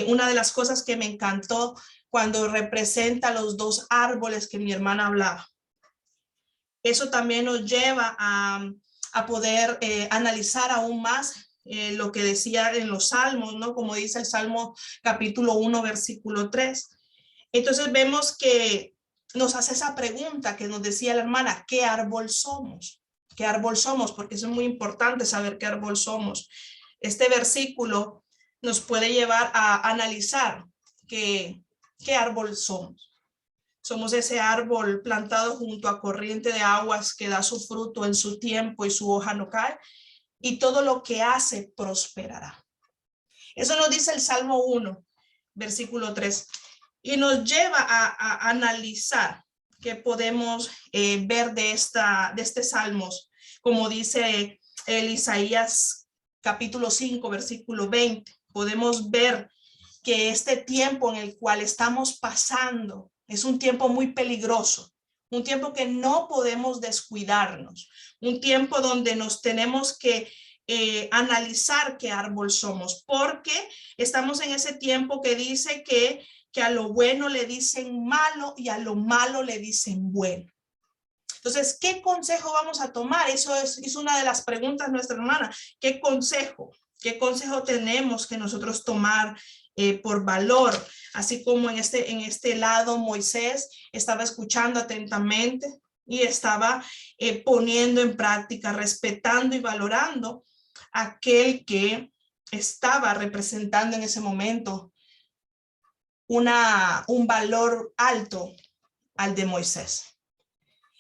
Una de las cosas que me encantó cuando representa los dos árboles que mi hermana hablaba. Eso también nos lleva a poder analizar aún más lo que decía en los salmos, ¿no? Como dice el Salmo capítulo 1, versículo 3. Entonces vemos que nos hace esa pregunta que nos decía la hermana, ¿qué árbol somos? ¿Qué árbol somos? Porque eso es muy importante saber qué árbol somos. Este versículo nos puede llevar a analizar qué árbol somos. Somos ese árbol plantado junto a corriente de aguas que da su fruto en su tiempo y su hoja no cae, y todo lo que hace prosperará. Eso nos dice el Salmo 1, versículo 3, y nos lleva a analizar qué podemos ver de este Salmos, como dice el Isaías capítulo 5, versículo 20. Podemos ver que este tiempo en el cual estamos pasando es un tiempo muy peligroso, un tiempo que no podemos descuidarnos, un tiempo donde nos tenemos que analizar qué árbol somos, porque estamos en ese tiempo que dice que a lo bueno le dicen malo y a lo malo le dicen bueno. Entonces, ¿qué consejo vamos a tomar? Eso es una de las preguntas de nuestra hermana. ¿Qué consejo tenemos que nosotros tomar por valor? Así como en este lado Moisés estaba escuchando atentamente y estaba poniendo en práctica, respetando y valorando aquel que estaba representando en ese momento un valor alto al de Moisés.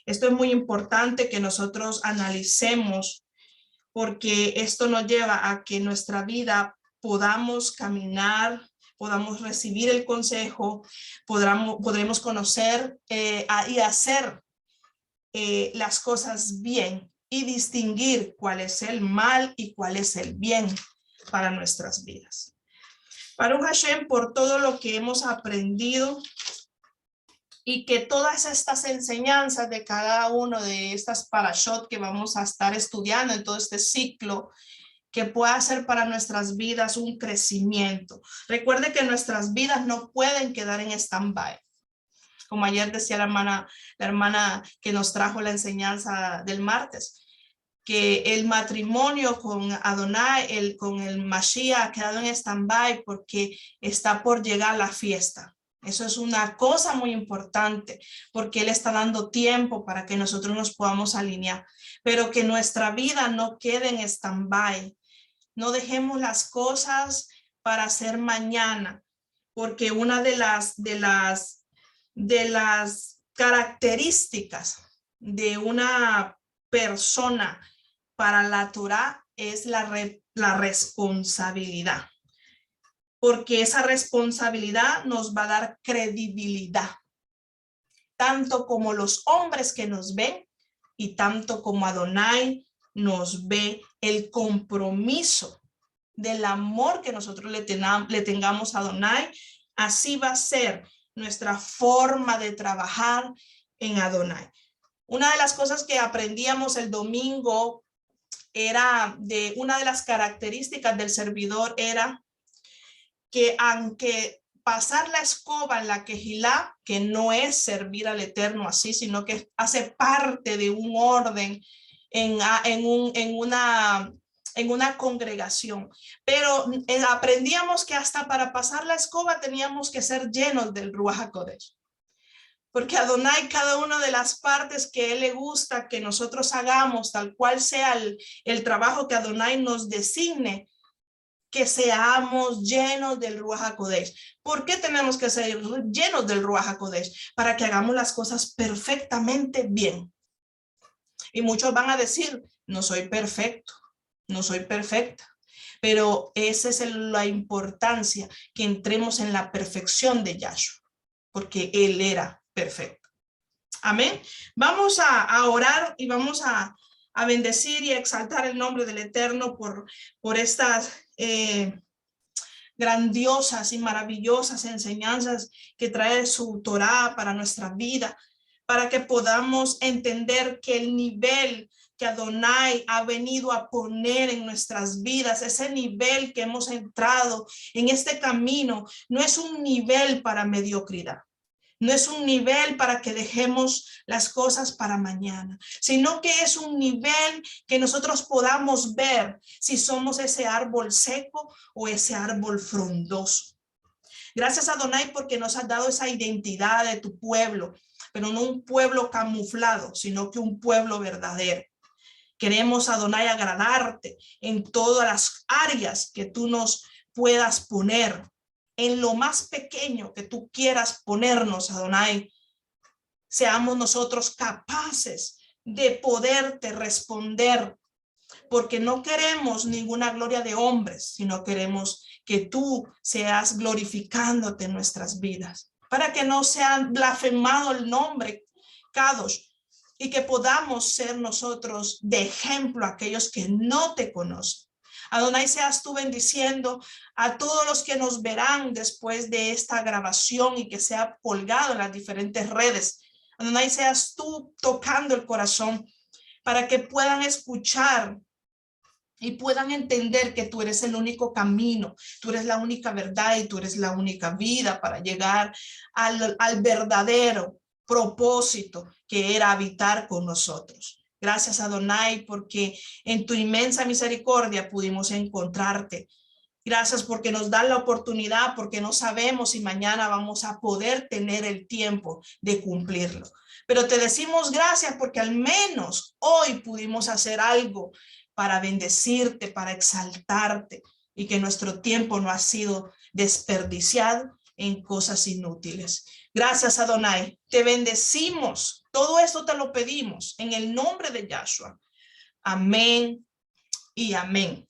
Esto es muy importante que nosotros analicemos, porque esto nos lleva a que en nuestra vida podamos caminar, podamos recibir el consejo, podremos conocer y hacer las cosas bien y distinguir cuál es el mal y cuál es el bien para nuestras vidas. Baruch Hashem, por todo lo que hemos aprendido y que todas estas enseñanzas de cada uno de estas parashot que vamos a estar estudiando en todo este ciclo, que pueda ser para nuestras vidas un crecimiento. Recuerde que nuestras vidas no pueden quedar en stand-by. Como ayer decía la hermana que nos trajo la enseñanza del martes, que el matrimonio con Adonai, con el Mashiach ha quedado en stand-by porque está por llegar la fiesta. Eso es una cosa muy importante porque Él está dando tiempo para que nosotros nos podamos alinear, pero que nuestra vida no quede en stand-by. No dejemos las cosas para hacer mañana, porque una de las características de una persona para la Torá es la responsabilidad, porque esa responsabilidad nos va a dar credibilidad, tanto como los hombres que nos ven y tanto como Adonai nos ve, el compromiso del amor que nosotros le tengamos a Adonai. Así va a ser nuestra forma de trabajar en Adonai. Una de las cosas que aprendíamos el domingo era de una de las características del servidor era que aunque pasar la escoba en la quejilá, que no es servir al Eterno así, sino que hace parte de un orden en una congregación. Pero aprendíamos que hasta para pasar la escoba teníamos que ser llenos del Ruach HaKodesh. Porque Adonai, cada una de las partes que Él le gusta que nosotros hagamos, tal cual sea el trabajo que Adonai nos designe, que seamos llenos del Ruach HaKodesh. ¿Por qué tenemos que ser llenos del Ruach HaKodesh? Para que hagamos las cosas perfectamente bien. Y muchos van a decir, no soy perfecto, no soy perfecta. Pero esa es la importancia, que entremos en la perfección de Yahshua, porque Él era perfecto. Amén. Vamos a orar y vamos a bendecir y exaltar el nombre del Eterno por estas grandiosas y maravillosas enseñanzas que trae su Torá para nuestra vida, para que podamos entender que el nivel que Adonai ha venido a poner en nuestras vidas, ese nivel que hemos entrado en este camino, no es un nivel para mediocridad. No es un nivel para que dejemos las cosas para mañana, sino que es un nivel que nosotros podamos ver si somos ese árbol seco o ese árbol frondoso. Gracias a Adonai porque nos has dado esa identidad de tu pueblo, pero no un pueblo camuflado, sino que un pueblo verdadero. Queremos, Adonai, agradarte en todas las áreas que tú nos puedas poner. En lo más pequeño que tú quieras ponernos, Adonai, seamos nosotros capaces de poderte responder, porque no queremos ninguna gloria de hombres, sino queremos que tú seas glorificándote en nuestras vidas, para que no sea blasfemado el nombre Kadosh, y que podamos ser nosotros de ejemplo a aquellos que no te conocen. Adonai, seas tú bendiciendo a todos los que nos verán después de esta grabación y que sea colgado en las diferentes redes. Adonai, seas tú tocando el corazón para que puedan escuchar y puedan entender que tú eres el único camino, tú eres la única verdad y tú eres la única vida para llegar al verdadero propósito que era habitar con nosotros. Gracias, Adonai, porque en tu inmensa misericordia pudimos encontrarte. Gracias porque nos dan la oportunidad, porque no sabemos si mañana vamos a poder tener el tiempo de cumplirlo. Pero te decimos gracias porque al menos hoy pudimos hacer algo para bendecirte, para exaltarte, y que nuestro tiempo no ha sido desperdiciado en cosas inútiles. Gracias, Adonai. Te bendecimos. Todo esto te lo pedimos en el nombre de Yahshua. Amén y amén.